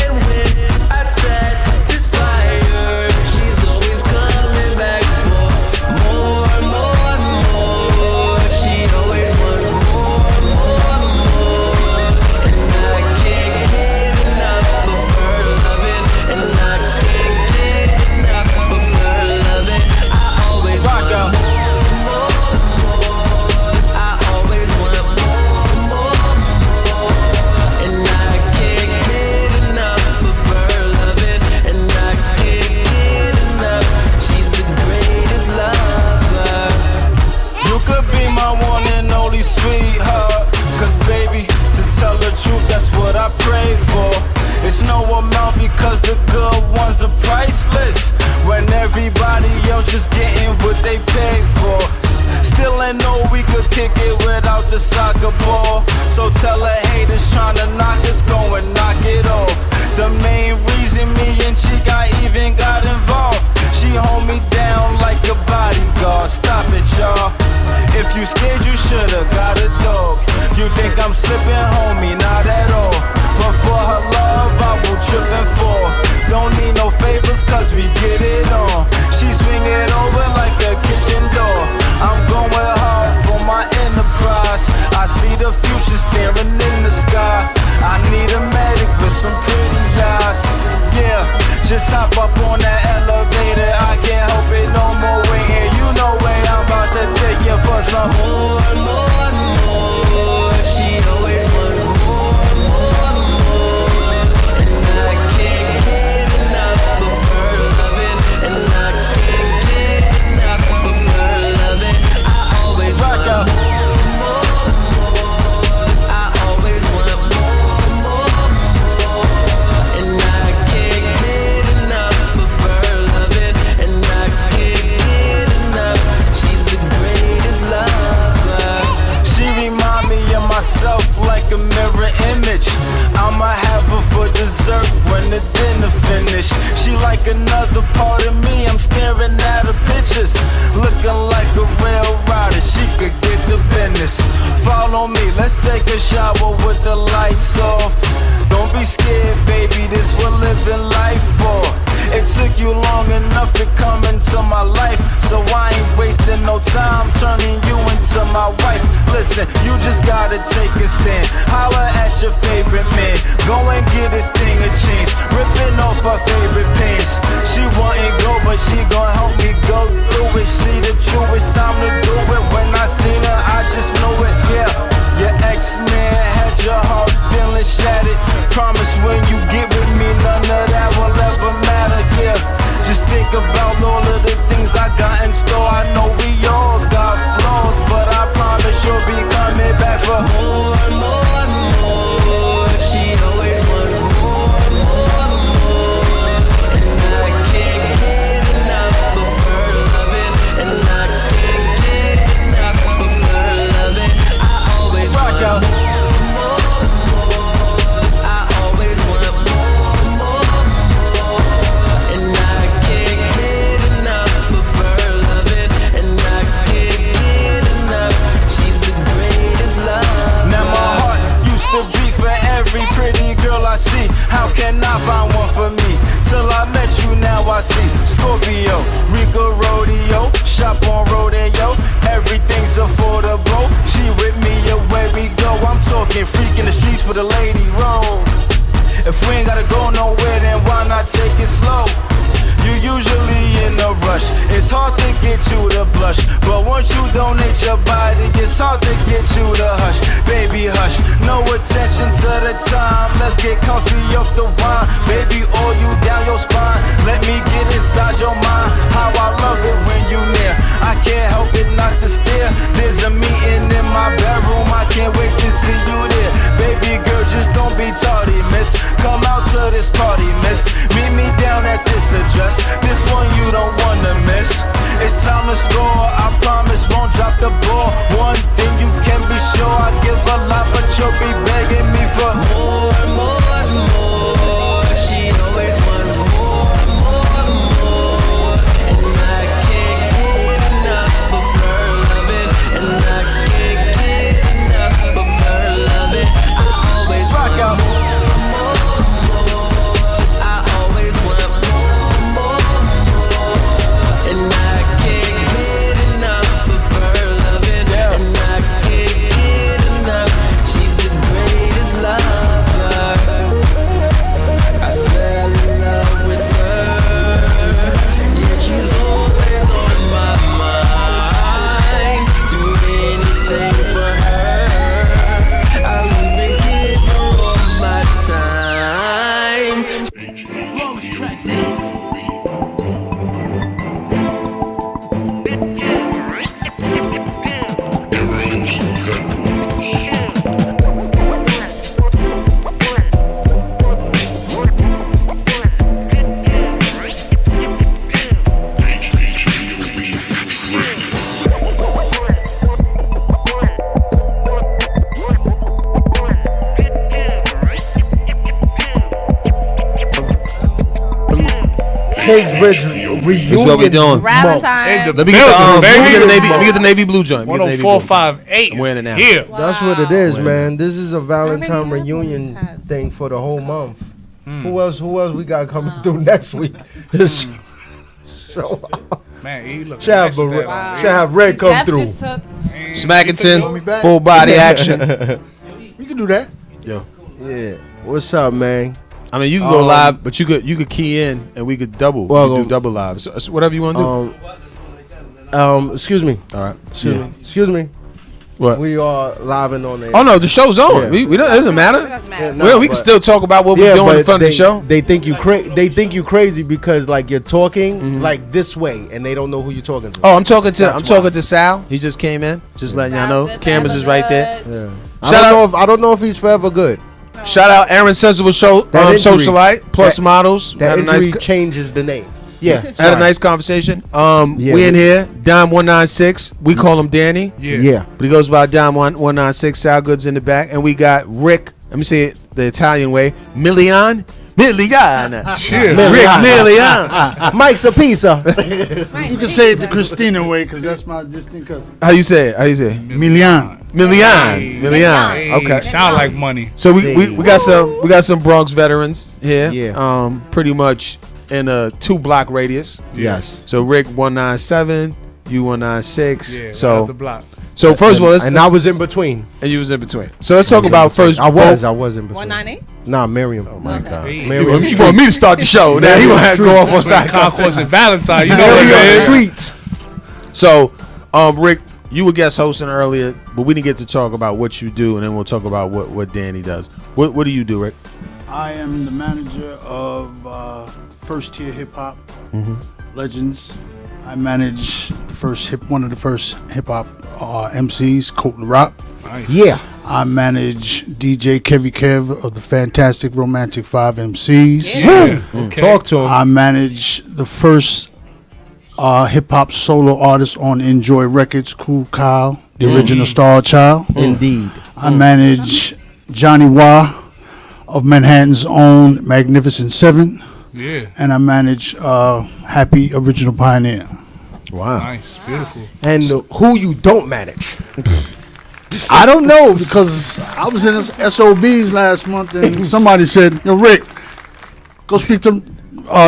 And when I satisfy her, she's always coming back for more. She always wants more. And I can't get enough of her loving. And I can't get enough of her loving. I always want more. I always want more. And I can't get enough of her loving. And I can't get enough. She's the greatest lover. You could be my one and only sweetheart. Cause baby, to tell the truth, that's what I pray for. It's no amount because the good ones are priceless. When everybody else just getting what they pay for. Still ain't know we could kick it without the soccer ball. So tell the haters tryna knock us, go and knock it off. The main reason me and Chica even got involved. She hold me down like a bodyguard. Stop it, y'all. If you scared, you should've got a dog. You think I'm slipping, homie? Not at all. But for her love, I will trip and fall. Don't need no favors, cause we get it on. She swing it over like a kitchen door. I'm going hard for my enterprise. I see the future staring in the sky. I need a medic with some pretty eyes. Yeah, just hop up on that elevator. I can't help it no more waiting. You know where I'm about to take you for some more. She always wants more. And I can't get enough of her loving. And I can't get enough finish. She like another part of me, I'm staring at her pictures. Looking like a real rider, she could get the business. Follow me, let's take a shower with the lights off. Don't be scared, baby, this we're living life for. It took you long enough to come into my life, so I ain't wasting no time turning you into my wife. Listen, you just gotta take a stand. Holler at your favorite man. Go and get this thing a chance. Ripping off her favorite pants. She wouldn't go, but she gon' help me go through it. She the truest, time to do it. When I seen her, I just knew it, yeah. Your ex-man had your heart feeling shattered. Promise when you get with me, none of that will ever matter, yeah. Just think about all of the things I got in store. I know we all got flaws, but I promise you'll be coming back for more, more, more. She always wants more, more, more. And I can't get enough of her loving. And I can't get enough of her loving. I always want more, more, more. I always want more, more, more. And I can't get enough of her loving. And I can't get enough. She's the greatest love. Now my heart used to beat for every pretty girl I see. How can I find one for me? Till I met you, now I see Scorpio, Rico Rodeo, shop on Rodeo. Everything's affordable. She with me, away we go. I'm talking freak in the streets with a lady roll. If we ain't gotta go nowhere, then why not take it slow? You usually in a rush. It's hard to get you to blush, but once you donate your body, it's hard to get you to hush. Baby, hush, no attention to the time. Let's get comfy off the wine. Baby, oil you down your spine. Let me get inside your mind. How I love it when you near. I can't help it not to stare. There's a meeting in my bedroom. I can't wait to see you there. Baby girl, just don't be tardy, miss. Come out to this party, miss. Meet me down at this address. This one you don't wanna miss. It's time to score. I promise won't drop the ball. One thing you can be sure, I give a lot, but you'll be begging me for more, more, more. She always wants more, more, more. And I can't get enough of her loving. And I can't get enough of her loving. I always rock out. Reunion. That's what we doing. Rapping time. Let me get the navy blue joint. 104.58. I'm wearing it now. Yeah. That's what it is, man. This is a Valentine reunion thing for the whole month. Who else we got coming through next week? Show up. Man, he looks Should have Red come through. Smackington, full body action. We can do that. Yo. Yeah. What's up, man? I mean, you can go live, but you could key in and we could double. Well, we could do double live. So whatever you want to do. Excuse me. All right. Excuse me. What? We are live and on air. Oh no, the show's on. Yeah. We don't, it doesn't matter. Yeah, we can still talk about what we're doing in front of the show. They think you crazy because like you're talking like this way and they don't know who you're talking to. Oh, I'm talking to Sal. He just came in. Just letting y'all know. Cameras is right there. Yeah. I don't know if he's forever good. Shout out Erin Sensible Show, Socialite, Plus Models. That injury changes the name. Yeah. Had a nice conversation. We in here, Dime 196. We call him Danny. Yeah. But he goes by Dime 196. Sal Good's in the back. And we got Rick, let me say it the Italian way, Milian. Milian. Cheers. Rick Milian. Mike's a pizza. You can say it the Christina way because that's my distant cousin. How you say it? Milian. Milian. Okay. Sound like money. So we got some Bronx veterans here. Yeah. Pretty much in a 2-block radius. Yes. So Rick 197, you 196. Yeah, so right up the block. So first of all, let's, and I was in between. And you was in between. So let's talk about first. I was in between. 198? Nah, Miriam. Oh my God. Miriam You want me to start the show? Now he gonna have to go off on side Concourse and Valentine. You know what it is. Street. So, Rick, you were guest hosting earlier, but we didn't get to talk about what you do, and then we'll talk about what Danny does. What do you do, Rick? I am the manager of First Tier Hip Hop Legends. I manage one of the first hip hop MCs, Colt the Rock. Nice. Yeah. I manage DJ Kevy Kev of the Fantastic Romantic 5 MCs. Yeah. Okay. Talk to him. I manage the first hip hop solo artist on Enjoy Records, Cool Kyle, the original Star Child. Indeed. I manage Johnny Wah of Manhattan's own Magnificent Seven. Yeah. And I manage Happy Original Pioneer. Wow. Nice. Beautiful. And who you don't manage? I don't know because I was in SOBs last month and somebody said, "Yo, Rick, go speak to."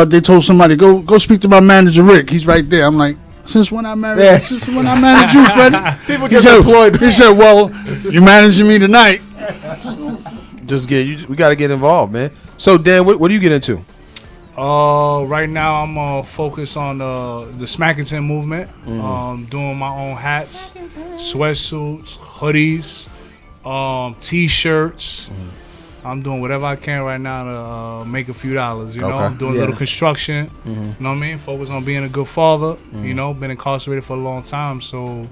They told somebody, "Go speak to my manager, Rick. He's right there." I'm like, "Since when I manage? Since when I manage you, Freddie?" People get employed. He said, "Well, you're managing me tonight." We got to get involved, man. So Dan, what do you get into? Right now I'm focused on the Smackington movement. Doing my own hats, sweatsuits, hoodies, t-shirts. I'm doing whatever I can right now to make a few dollars. You know, I'm doing a little construction. You know what I mean? Focus on being a good father. You know, been incarcerated for a long time, so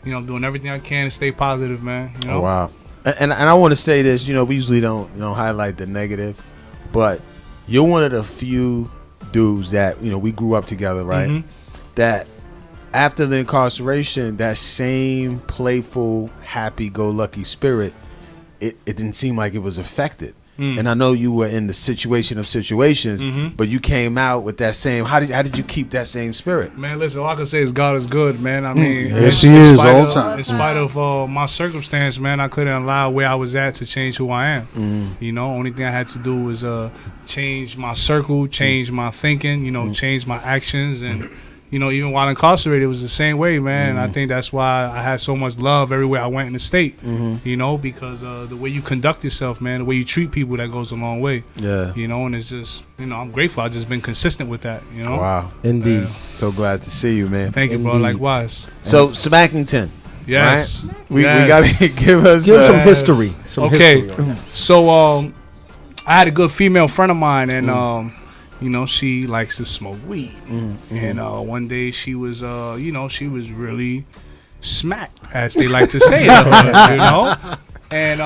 you know, I'm doing everything I can to stay positive, man. You know? Oh, wow. And I want to say this. You know, we usually don't highlight the negative, but you're one of the few dudes that, you know, we grew up together, right? That after the incarceration, that same playful, happy-go-lucky spirit, it didn't seem like it was affected. And I know you were in the situation of situations, but you came out with that same. How did you keep that same spirit? Man, listen, all I can say is God is good, man. I mean, yes, He is all the time. In spite of my circumstance, man, I couldn't allow where I was at to change who I am. You know, only thing I had to do was change my circle, change my thinking, you know, change my actions, and you know, even while incarcerated, it was the same way, man. I think that's why I had so much love everywhere I went in the state. You know, because the way you conduct yourself, man, the way you treat people, that goes a long way. Yeah. You know, and it's just, you know, I'm grateful. I've just been consistent with that. You know. Wow. Indeed. So glad to see you, man. Thank you, bro. Likewise. So Smackington. Yes. Right? We gotta give some history. Okay. So I had a good female friend of mine, and you know, she likes to smoke weed. And one day she was, you know, she was really smacked, as they like to say, you know. And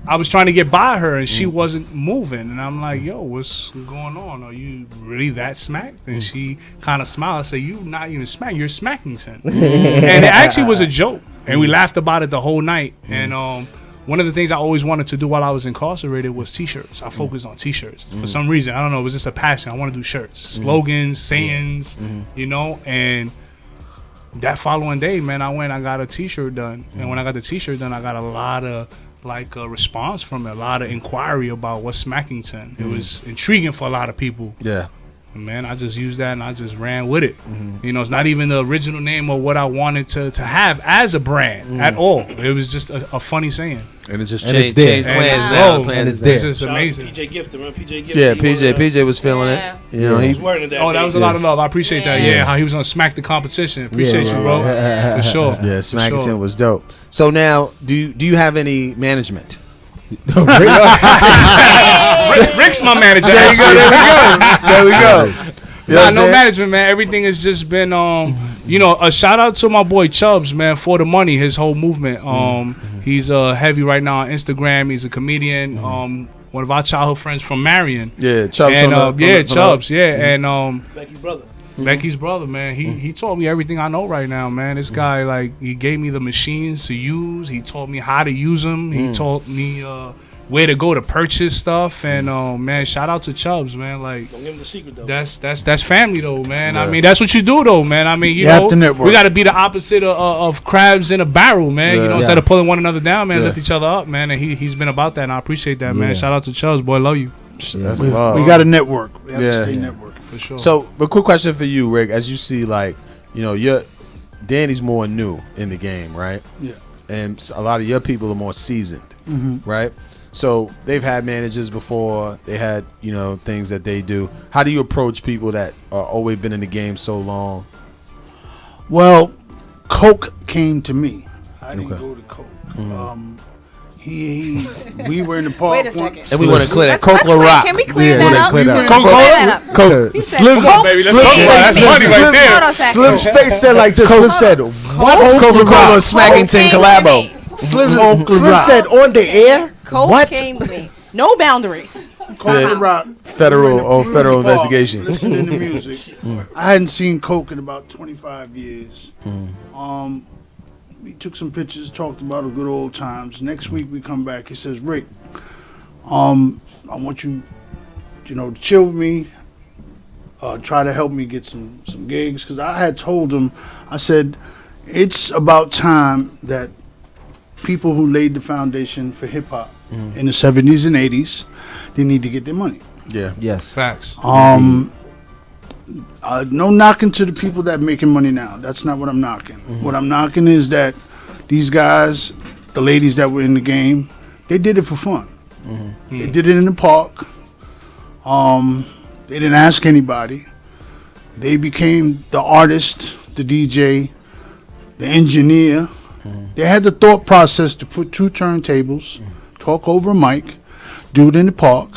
I was trying to get by her, and she wasn't moving. And I'm like, yo, what's going on? Are you really that smacked? And she kind of smiled. I said, you're not even smacked. You're Smackington. And it actually was a joke. And we laughed about it the whole night. And one of the things I always wanted to do while I was incarcerated was T-shirts. I focused on T-shirts. For some reason, I don't know, it was just a passion. I want to do shirts, slogans, sayings, you know. And that following day, man, I got a T-shirt done. And when I got the T-shirt done, I got a lot of response from it, a lot of inquiry about what's Smackington. It was intriguing for a lot of people. Yeah. Man, I just used that and I just ran with it. You know, it's not even the original name of what I wanted to have as a brand at all. It was just a funny saying. And it just changed plans now. And it's just amazing. PJ Gifter, man. PJ Gifter. Yeah, PJ was feeling it. You know, he was wearing that. Oh, that was a lot of love. I appreciate that. Yeah, how he was gonna smack the competition. Appreciate you, bro. For sure. Yeah, Smackington was dope. So now, do you have any management? Rick's my manager. There we go. No management, man. Everything has just been, you know, a shout out to my boy Chubbs, man, for the money. His whole movement. He's heavy right now on Instagram. He's a comedian. One of our childhood friends from Marion. Yeah, Chubbs. And Chubbs. Yeah, and Becky's brother. Becky's brother, man. He taught me everything I know right now, man. This guy, like, he gave me the machines to use. He taught me how to use them. He taught me where to go to purchase stuff. And man, shout out to Chubbs, man. Like, Don't give him the secret though. that's family though, man. Yeah. I mean, that's what you do though, man. I mean, you have know, to network. we got to be the opposite of crabs in a barrel, man. Yeah. You know, Yeah. instead of pulling one another down, man, Yeah. lift each other up, man. And he's been about that, and I appreciate that, man. Yeah. Shout out to Chubbs, boy, love you That's We love. got to network. We have Yeah. to stay Yeah. networking. for sure. So, but quick question for you, Rick. As you see, like, you know, Danny's more new in the game, right? Yeah. And a lot of your people are more seasoned, right? So they've had managers before. They had, you know, things that they do. How do you approach people that are always been in the game so long? Well, Coke came to me. I didn't Okay. go to Coke. We were in the park. Wait a second. And we want to clear that. Let's Coke wait, Rock. can we clear Yeah, that yeah, up? clear that. Clear that up. Coke. He said Slim- Coke baby, let's came talk about it. That's to money me. right there. Hold on a second. Slim's face said like this. Slim said, "What?" Coca-Cola Smackington came to collabo. me. Slim said on the air. Coke What? came to me. No boundaries. Coke Rock. Federal Park, investigation. Listening to music. I hadn't seen Coke in about 25 years. We took some pictures, talked about the good old times. Next week we come back. He says, Rick, I want you, to chill with me. Try to help me get some gigs. Because I had told him, I said, it's about time that people who laid the foundation for hip hop in the 70s and 80s, they need to get their money. Yeah. Yes. Facts. No knocking to the people that making money now. That's not what I'm knocking. What I'm knocking is that these guys, the ladies that were in the game, they did it for fun. They did it in the park. They didn't ask anybody. They became the artist, the DJ, the engineer. They had the thought process to put two turntables, talk over a mic, do it in the park,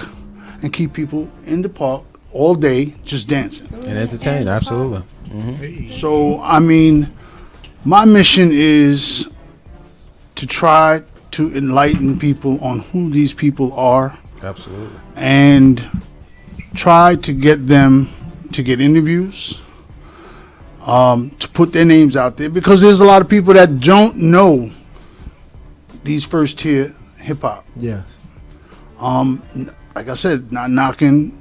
and keep people in the park all day just dancing. And entertain, absolutely. So, I mean, my mission is to try to enlighten people on who these people are Absolutely. and try to get them to get interviews, to put their names out there, because there's a lot of people that don't know these first tier hip hop. Yes. Like I said, not knocking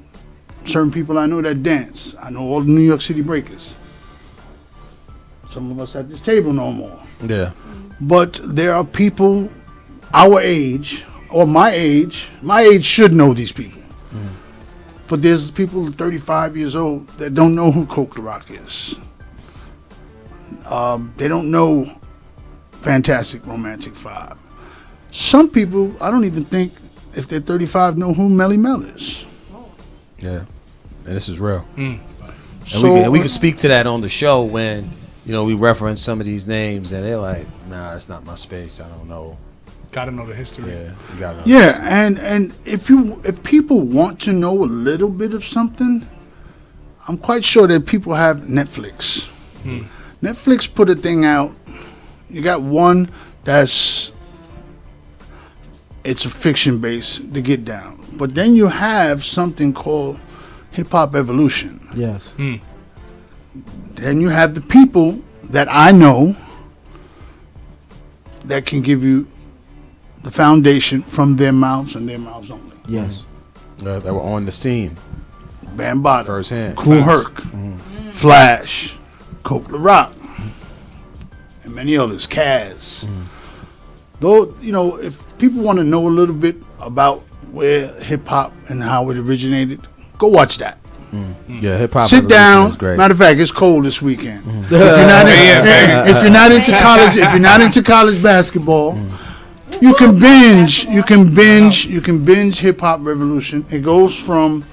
certain people I know that dance. I know all the New York City breakers. Some of us at this table know more. Yeah. But there are people our age, or my age should know these people. But there's people 35 years old that don't know who Coke the Rock is. They don't know Fantastic Romantic 5. Some people, I don't even think, if they're 35, know who Melly Mel is. Yeah. And this is real. And So- we can speak to that on the show when, we reference some of these names and they're like, nah, it's not my space. I don't know. Gotta know the history. Yeah. You gotta know. Yeah, and if people want to know a little bit of something, I'm quite sure that people have Netflix. Netflix put a thing out. You got one it's a fiction base, The Get Down. But then you have something called HipHop Evolution. Yes. Then you have the people that I know that can give you the foundation from their mouths and their mouths only. Yes. That were on the scene. Bambaataa, Firsthand. Cool Herc, Flash, Coke the Rock, and many others, Kaz. Though, if people want to know a little bit about where hip hop and how it originated, go watch that. Yeah, hip hop. Sit down. Is great. Matter of fact, it's cold this weekend. If you're not into college basketball, you can binge. You can binge Hip Hop Revolution. It goes from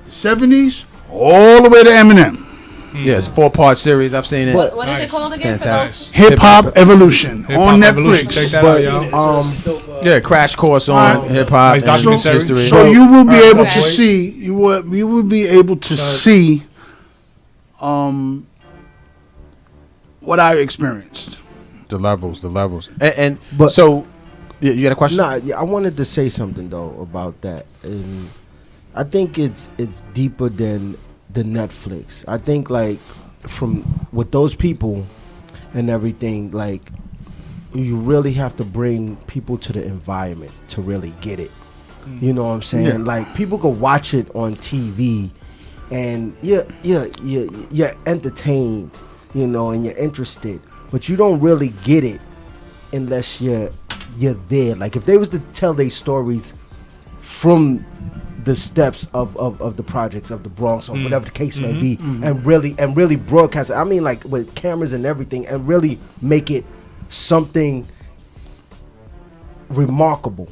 the 70s all the way to Eminem. Yeah, it's a 4-part series. I've seen it. What is it called again? Fantastic. Hip Hop Evolution Hip-Hop on Evolution. Netflix. Check that out, y'all. Yeah, crash course on hip hop Nice and its documentary. history. So you will be able Okay. to see. You will be able to see. What I experienced. The levels. But- So, you got a question? Nah, yeah, I wanted to say something though about that, and I think it's deeper than the Netflix. I think from with those people and everything, you really have to bring people to the environment to really get it. You know what I'm saying? Yeah. Like people could watch it on TV, and you're entertained, you know, and you're interested, but you don't really get it unless you're there. Like if they was to tell their stories from the steps of the projects of the Bronx or whatever the case may be, and really broadcast it. I mean, like with cameras and everything, and really make it something remarkable.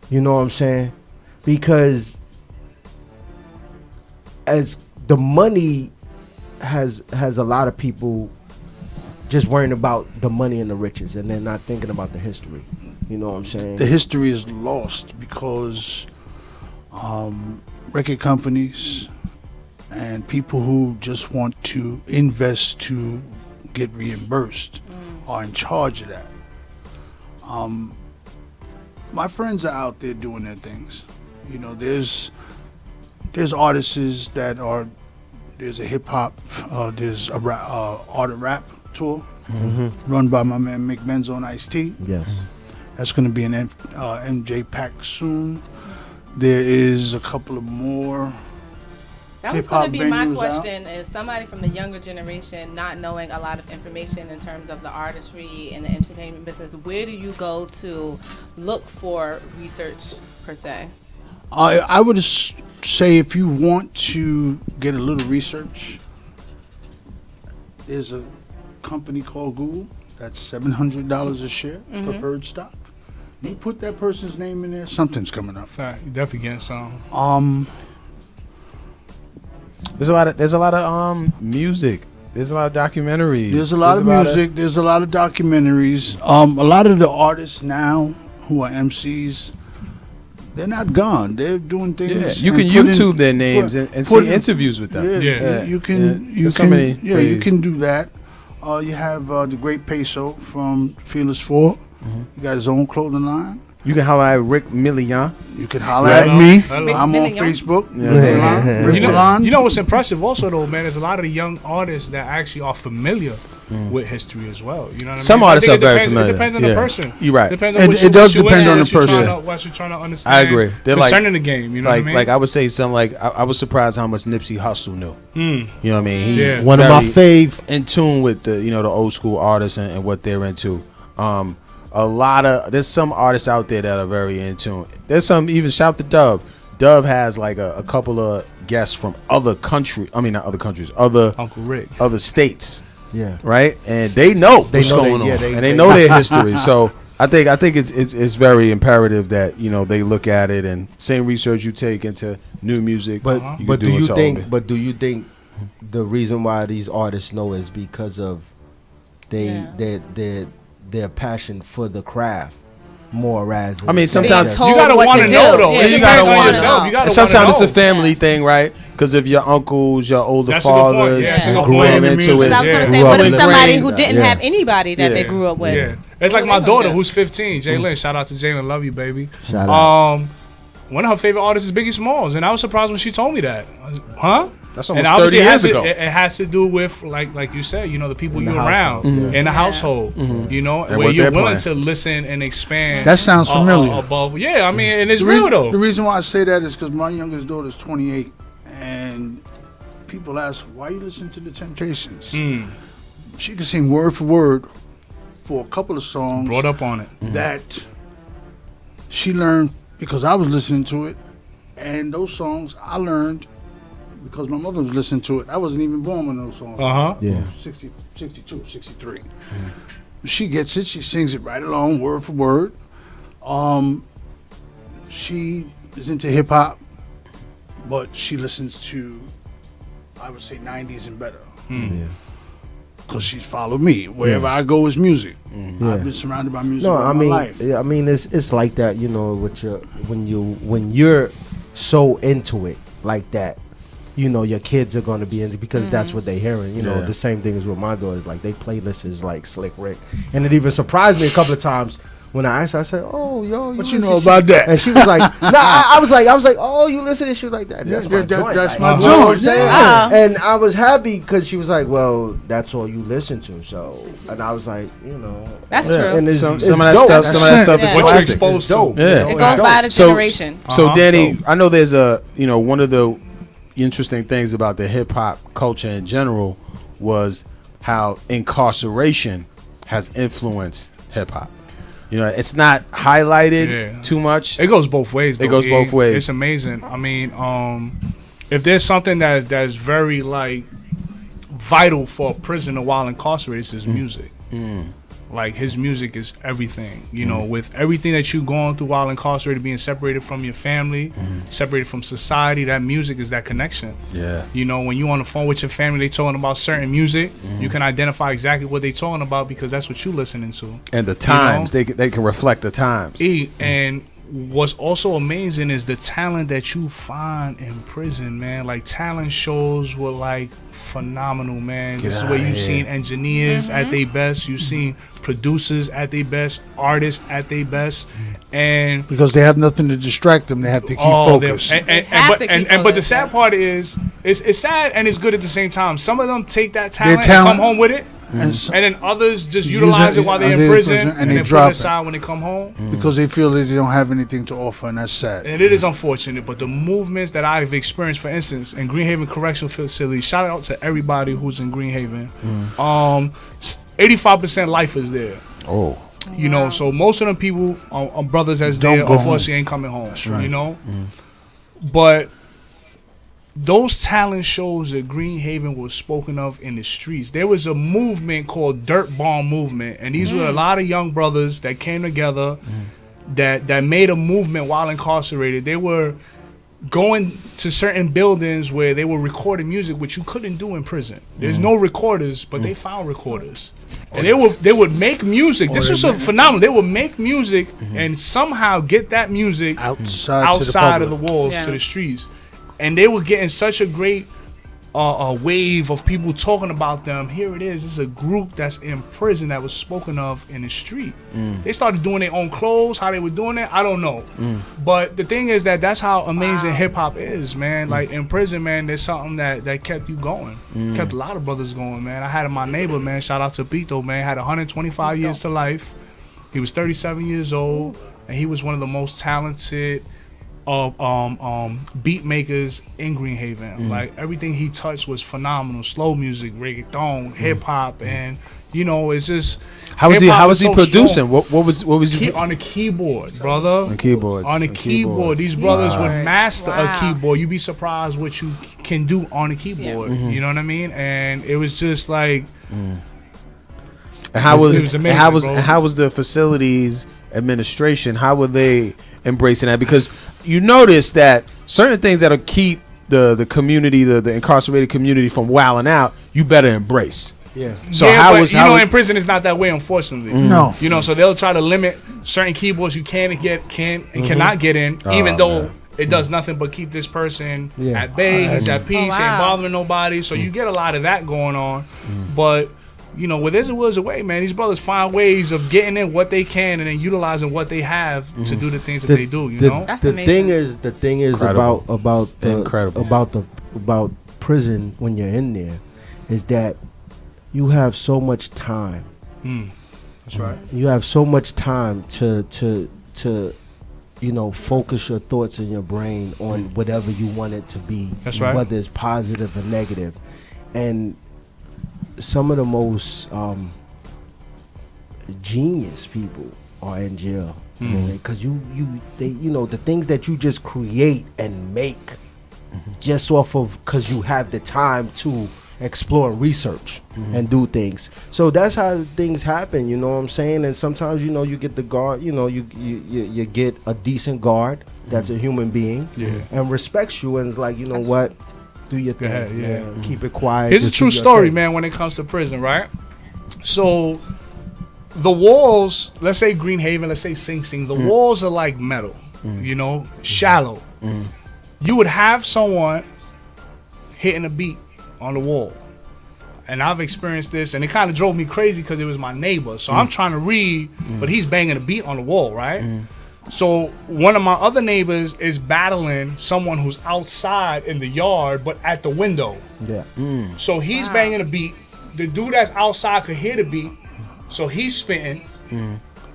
You know what I'm saying? Because as the money has a lot of people just worrying about the money and the riches, and they're not thinking about the history. You know what I'm saying? The history is lost because record companies and people who just want to invest to get reimbursed are in charge of that. My friends are out there doing their things. You know, there's artists that are, there's a hip hop, there's a art of rap tour run by my man Mick Benzo and Ice-T. Yes. That's going to be an MJ pack soon. There is a couple of more That was going to hip-hop be my venues question: is somebody from the younger generation not knowing a lot of information in terms of the artistry and the entertainment business, where do you go to look for research per se? I would say if you want to get a little research, there's a company called Google that's $700 a share, preferred stock. You put that person's name in there, something's coming up. Fact, you definitely getting some. There's a lot of music. There's a lot of documentaries. There's a lot of music. There's a lot of documentaries. A lot of the artists now who are MCs, they're not gone. They're doing things. Yeah, you can YouTube their names and see interviews with them. Yeah. You can do that. You have the Great Peso from Fearless 4. He got his own clothing line. You can holler at Rick Milian. You can holler at me. Hello. I'm on Facebook. You know what's impressive also though, man, there's a lot of the young artists that actually are familiar with history as well. You know what I mean? Some artists are very familiar. It depends on the person. You're right. Depends on it does depend on the person. What you're trying to understand. I agree. They're concerning the game. You know what I mean? Like I would say something like I was surprised how much Nipsey Hussle knew. You know what I mean? He one of my fave, in tune with the the old school artists and what they're into. There's some artists out there that are very in tune. There's some, even shout to Dove. Dove has like a couple of guests from other countries. I mean, not other countries, other Uncle Rick, other states. Yeah. Right, and they know what's going on, and they know their history. So I think it's very imperative that they look at it, and same research you take into new music. But do you think the reason why these artists know is because of their passion for the craft more rather? I mean, sometimes you gotta want to know though. Yeah, you gotta want to know. And sometimes it's a family thing, right? Because if your uncles, your older fathers grew up into it. I was gonna say, what if somebody who didn't have anybody that they grew up with? Yeah, it's like my daughter who's 15, Jalen. Shout out to Jalen, love you, baby. Shout out. One of her favorite artists is Biggie Smalls, and I was surprised when she told me that. Huh? That's almost 30 years ago. It has to do with like you said, the people you're around in the household, where you're willing to listen and expand. That sounds familiar. Above, I mean, and it's real though. The reason why I say that is because my youngest daughter is 28, and people ask, "Why you listen to the Temptations?" She can sing word for word for a couple of songs. Brought up on it that she learned because I was listening to it, and those songs I learned because my mother was listening to it. I wasn't even born when those songs. Yeah. 60, 62, 63. She gets it. She sings it right along, word for word. She is into hip hop, but she listens to, I would say, 90s and better. Because she's followed me. Wherever I go is music. I've been surrounded by music all my life. I mean, it's like that, with when you're so into it like that, your kids are going to be into it because that's what they're hearing. The same thing as with my daughters. Like, they playlist is like Slick Rick. And it even surprised me a couple of times when I asked her, I said, "Oh, yo, What you listen know to about shit?" that? And she was like, "Nah." I was like, "Oh, you listen to shit like that? That's my joint." that's Like, my you know what I'm joint. saying? Yeah. And I was happy because she was like, "Well, that's all you listen to." So, and I was like, That's true. And it's, Some it's of that dope. stuff. Some of that stuff is Yeah. What you're classic. exposed It's to. dope. Yeah. It goes by the generation. So Danny, I know there's one of the interesting things about the hip hop culture in general was how incarceration has influenced hip hop. It's not highlighted too much. It goes both ways. Though, It goes both ways. It's amazing. I mean, if there's something that's very like vital for a prisoner while incarcerated, it's his music. Like his music is everything. With everything that you're going through while incarcerated, being separated from your family, separated from society, that music is that connection. Yeah. When you on the phone with your family, they talking about certain music, you can identify exactly what they talking about because that's what you listening to. And the times, they can reflect the times. And what's also amazing is the talent that you find in prison, man. Like talent shows were like phenomenal, man. This is where you've seen engineers at their best, you've seen producers at their best, artists at their best, and because they have nothing to distract them, they have to keep focused. But the sad part is, it's sad and it's good at the same time. Some of them take that talent and come home with it. And then others just utilize it while they're in prison and then put it aside when they come home because they feel that they don't have anything to offer, and that's sad. And it is unfortunate, but the movements that I've experienced, for instance, in Greenhaven Correctional Facility, shout out to everybody who's in Greenhaven. 85% lifers there. Oh. So most of them people are brothers that's Don't there, go unfortunately home. ain't coming home. That's right. But those talent shows at Greenhaven was spoken of in the streets. There was a movement called Dirt Bomb Movement, and these were a lot of young brothers that came together that made a movement while incarcerated. They were going to certain buildings where they were recording music, which you couldn't do in prison. There's no recorders, but they found recorders. And they would make music. This was a phenomenon. They would make music and somehow get that music outside of the walls to the streets. And they were getting such a great wave of people talking about them. Here it is. This is a group that's in prison that was spoken of in the street. They started doing their own clothes. How they were doing it, I don't know. But the thing is that's how amazing hip hop is, man. Like in prison, man, there's something that kept you going. Kept a lot of brothers going, man. I had my neighbor, man. Shout out to Pito, man. Had 125 years to life. He was 37 years old, and he was one of the most talented beat makers in Greenhaven. Like everything he touched was phenomenal. Slow music, reggaeton, hip hop, and it's just How was he producing? What was he on the keyboard, brother? On keyboards. On the keyboard. These brothers would master a keyboard. You'd be surprised what you can do on a keyboard. You know what I mean? And it was just like And how was amazing, how was the facilities administration? How were they embracing that? Because you notice that certain things that'll keep the community, the incarcerated community from wilding out, you better embrace. Yeah. So in prison it's not that way, unfortunately. No. So they'll try to limit certain keyboards you can and cannot get in, even though it does nothing but keep this person at bay. He's at peace, ain't bothering nobody. So you get a lot of that going on. But where there's a will, there's a way, man. These brothers find ways of getting in what they can and then utilizing what they have to do the things that they do. That's amazing. The thing is about prison when you're in there is that you have so much time. That's right. You have so much time to focus your thoughts in your brain on whatever you want it to be. That's right. Whether it's positive or negative. And some of the most genius people are in jail because the things that you just create and make just off of because you have the time to explore and research and do things. So that's how things happen, you know what I'm saying? And sometimes you get the guard, you get a decent guard that's a human being and respects you and is like, what, do your thing, man. Keep it quiet. Here's a true story, man, when it comes to prison, right? So the walls, let's say Greenhaven, let's say Sing Sing, the walls are like metal, shallow. You would have someone hitting a beat on the wall, and I've experienced this, and it kind of drove me crazy because it was my neighbor. So I'm trying to read, but he's banging a beat on the wall, right? So one of my other neighbors is battling someone who's outside in the yard, but at the window. Yeah. So he's banging a beat. The dude that's outside could hear the beat, so he's spitting.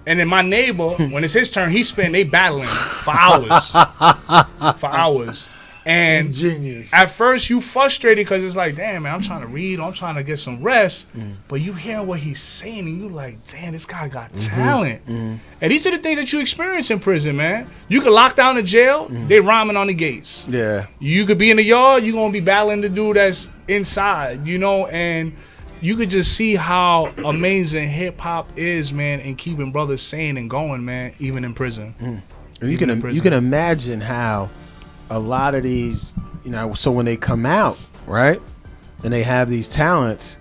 And then my neighbor, when it's his turn, he's spitting. They battling for hours. For hours. And Genius. at first you frustrated because it's like, damn, man, I'm trying to read, I'm trying to get some rest. But you hear what he's saying and you like, damn, this guy got talent. And these are the things that you experience in prison, man. You could lock down the jail, they rhyming on the gates. Yeah. You could be in the yard, you're going to be battling the dude that's inside, you know, and you could just see how amazing hip hop is, man, in keeping brothers sane and going, man, even in prison. And you can imagine how a lot of these, you know, so when they come out, right, and they have these talents,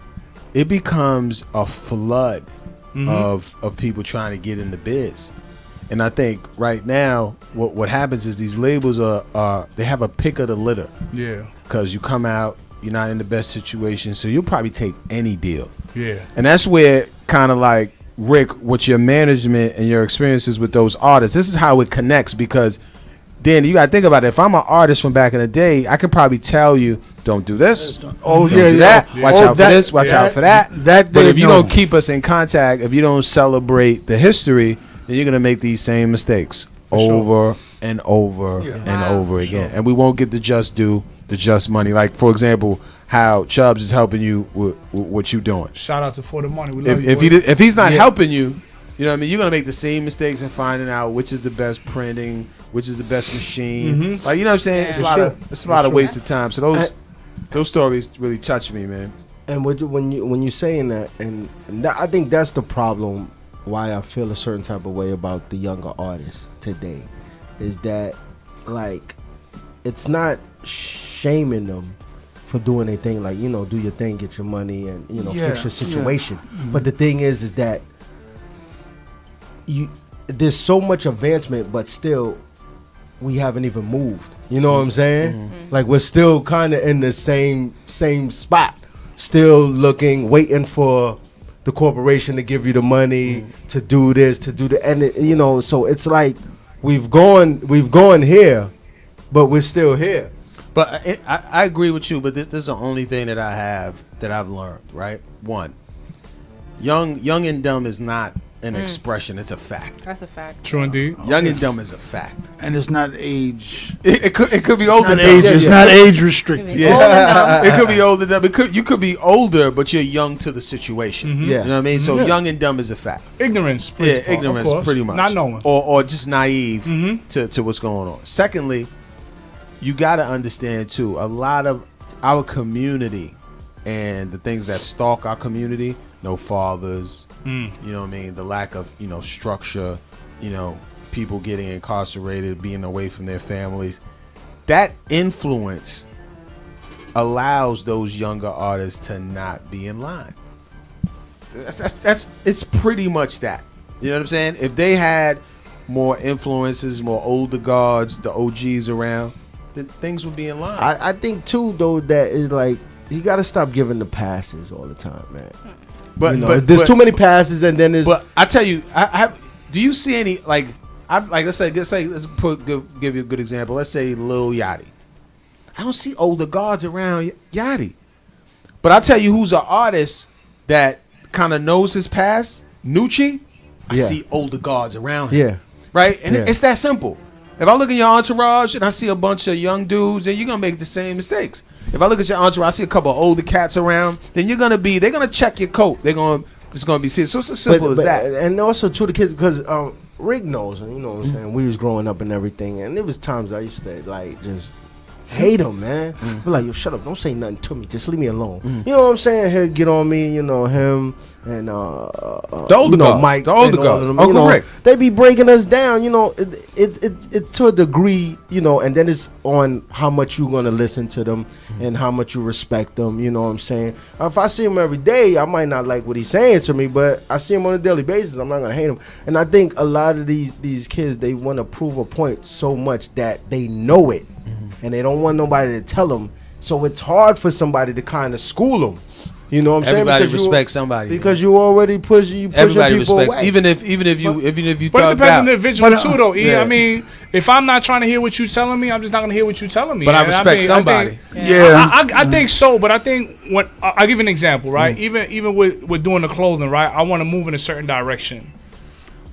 it becomes a flood of people trying to get in the biz. And I think right now, what happens is these labels are they have a pick of the litter. Yeah. Because you come out, you're not in the best situation, so you'll probably take any deal. Yeah. And that's where kind of like, Rick, with your management and your experiences with those artists, this is how it connects, because then you got to think about it. If I'm an artist from back in the day, I could probably tell you, don't do this. Oh, don't yeah, do yeah. that. Watch out for this. Watch out for that. That but they if you know. don't keep us in contact, if you don't celebrate the history, then you're going to make these same mistakes over and over and over again. And we won't get the just due, the just money. Like, for example, how Chubbs is helping you with what you doing. Shout out to For The Money. We love If he's not helping you, you know what I mean? You're going to make the same mistakes in finding out which is the best printing, which is the best machine. Like, you know what I'm saying? It's a lot of waste of time. So those stories really touch me, man. And when you saying that, and that, I think that's the problem why I feel a certain type of way about the younger artists today, is that, like, it's not shaming them for doing their thing, like, you know, do your thing, get your money, and, you know, fix your situation. But the thing is that there's so much advancement, but still we haven't even moved. You know what I'm saying? Like, we're still kind of in the same spot, still looking, waiting for the corporation to give you the money to do this, to do that, and you know, so it's like we've gone here, but we're still here. But I agree with you, but this is the only thing that I've learned, right? One, young and dumb is not an expression, it's a fact. That's a fact. True indeed. Young and dumb is a fact. And it's not age. It could be older. It's not age restricted. It could be older. You could be older, but you're young to the situation. Yeah. You know what I mean? So young and dumb is a fact. Ignorance. Ignorance, pretty much. Not knowing. Or just naive to what's going on. Secondly, you got to understand too, a lot of our community and the things that stalk our community, no fathers, you know what I mean, the lack of, you know, structure, you know, people getting incarcerated, being away from their families, that influence allows those younger artists to not be in line. It's pretty much that. You know what I'm saying? If they had more influences, more older guards, the OGs around, then things would be in line. I think too, though, that is like, you got to stop giving the passes all the time, man. But, you know, there's too many passes, and then there's. But I tell you, do you see any let's give you a good example. Let's say Lil Yachty. I don't see older guards around Yachty. But I tell you, who's an artist that kind of knows his past, Nucci. I see older guards around him. Yeah. Right, and it's that simple. If I look at your entourage and I see a bunch of young dudes, then you're gonna make the same mistakes. If I look at your entourage, I see a couple of older cats around, then they're gonna check your coat. It's gonna be serious. So it's as simple as that. And also to the kids, because Rick knows, you know what I'm saying. We was growing up and everything, and there was times I used to like just hate him, man. Be like, yo, shut up, don't say nothing to me, just leave me alone. You know what I'm saying? He'd get on me, you know, him and the older guys, Mike, the older guys, Uncle Rick. They be breaking us down, you know. It's to a degree, you know, and then it's on how much you gonna listen to them and how much you respect them. You know what I'm saying? If I see him every day, I might not like what he's saying to me, but I see him on a daily basis, I'm not gonna hate him. And I think a lot of these kids, they want to prove a point so much that they know it, and they don't want nobody to tell them. So it's hard for somebody to kind of school them. You know what I'm Everybody saying? Because respect somebody. Because you already pushing Everybody people respect, away. even if you But it thugged depends out. on the individual too, though. Yeah. I mean, if I'm not trying to hear what you telling me, I'm just not gonna hear what you telling me. But I And respect think- somebody. I think so, but I think when I'll give you an example, right? Even with doing the clothing, right? I want to move in a certain direction.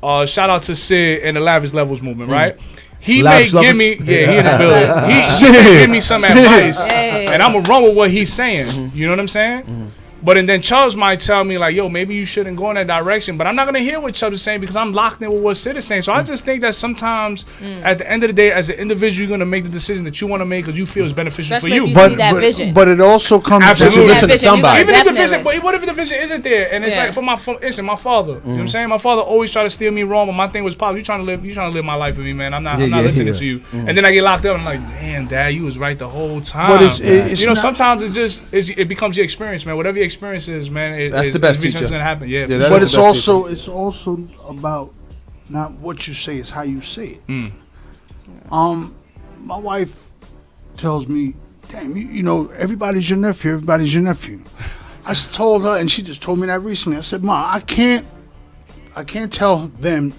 Shout out to Sid and the Lavish Levels movement, right? He may Lavish give me, Levels? he in the building. He may give me some advice, and I'm gonna run with what he's saying. You know what I'm saying? But and then Chubbs might tell me like, yo, maybe you shouldn't go in that direction. But I'm not gonna hear what Chubbs is saying because I'm locked in with what Sid is saying. So I just think that sometimes at the end of the day, as an individual, you're gonna make the decision that you want to make because you feel is beneficial Especially for you. if you see that vision. But it also comes Absolutely. to Listen to somebody. Even if the vision, but what if the vision isn't there? And it's like for my father. You know what I'm saying? My father always tried to steer me wrong, but my thing was, Pop, you trying to live my life with me, man. I'm not listening to you. And then I get locked up. And I'm like, damn, Dad, you was right the whole time. But it's you know, not- sometimes it becomes your experience, man. Whatever your experience is, man. That's the best teacher. Gonna happen. Yeah, that But is it's the best also about not what you say, it's how you say it. My wife tells me, damn, you know, everybody's your nephew. I told her, and she just told me that recently. I said, Ma, I can't tell them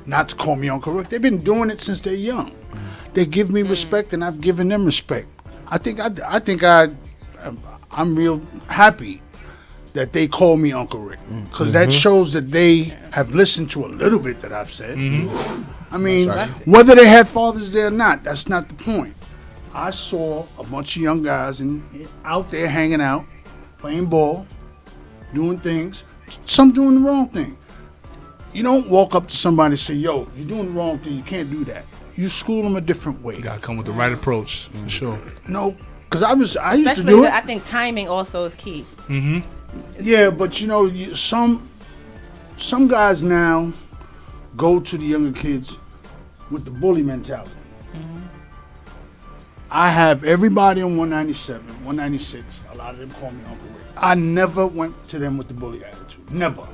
not to call me Uncle Rick. They've been doing it since they're young. They give me respect, and I've given them respect. I'm real happy that they call me Uncle Rick, because that shows that they have listened to a little bit that I've said. I mean, whether they had fathers there or not, that's not the point. I saw a bunch of young guys out there hanging out, playing ball, doing things, some doing the wrong thing. You don't walk up to somebody and say, yo, you're doing the wrong thing, you can't do that. You school them a different way. You gotta come with the right approach, for sure. No, because I used to do Especially, it. I think timing also is key. Yeah, but you know, some guys now go to the younger kids with the bully mentality. I have everybody on 197, 196. A lot of them call me Uncle Rick. I never went to them with the bully attitude. Never.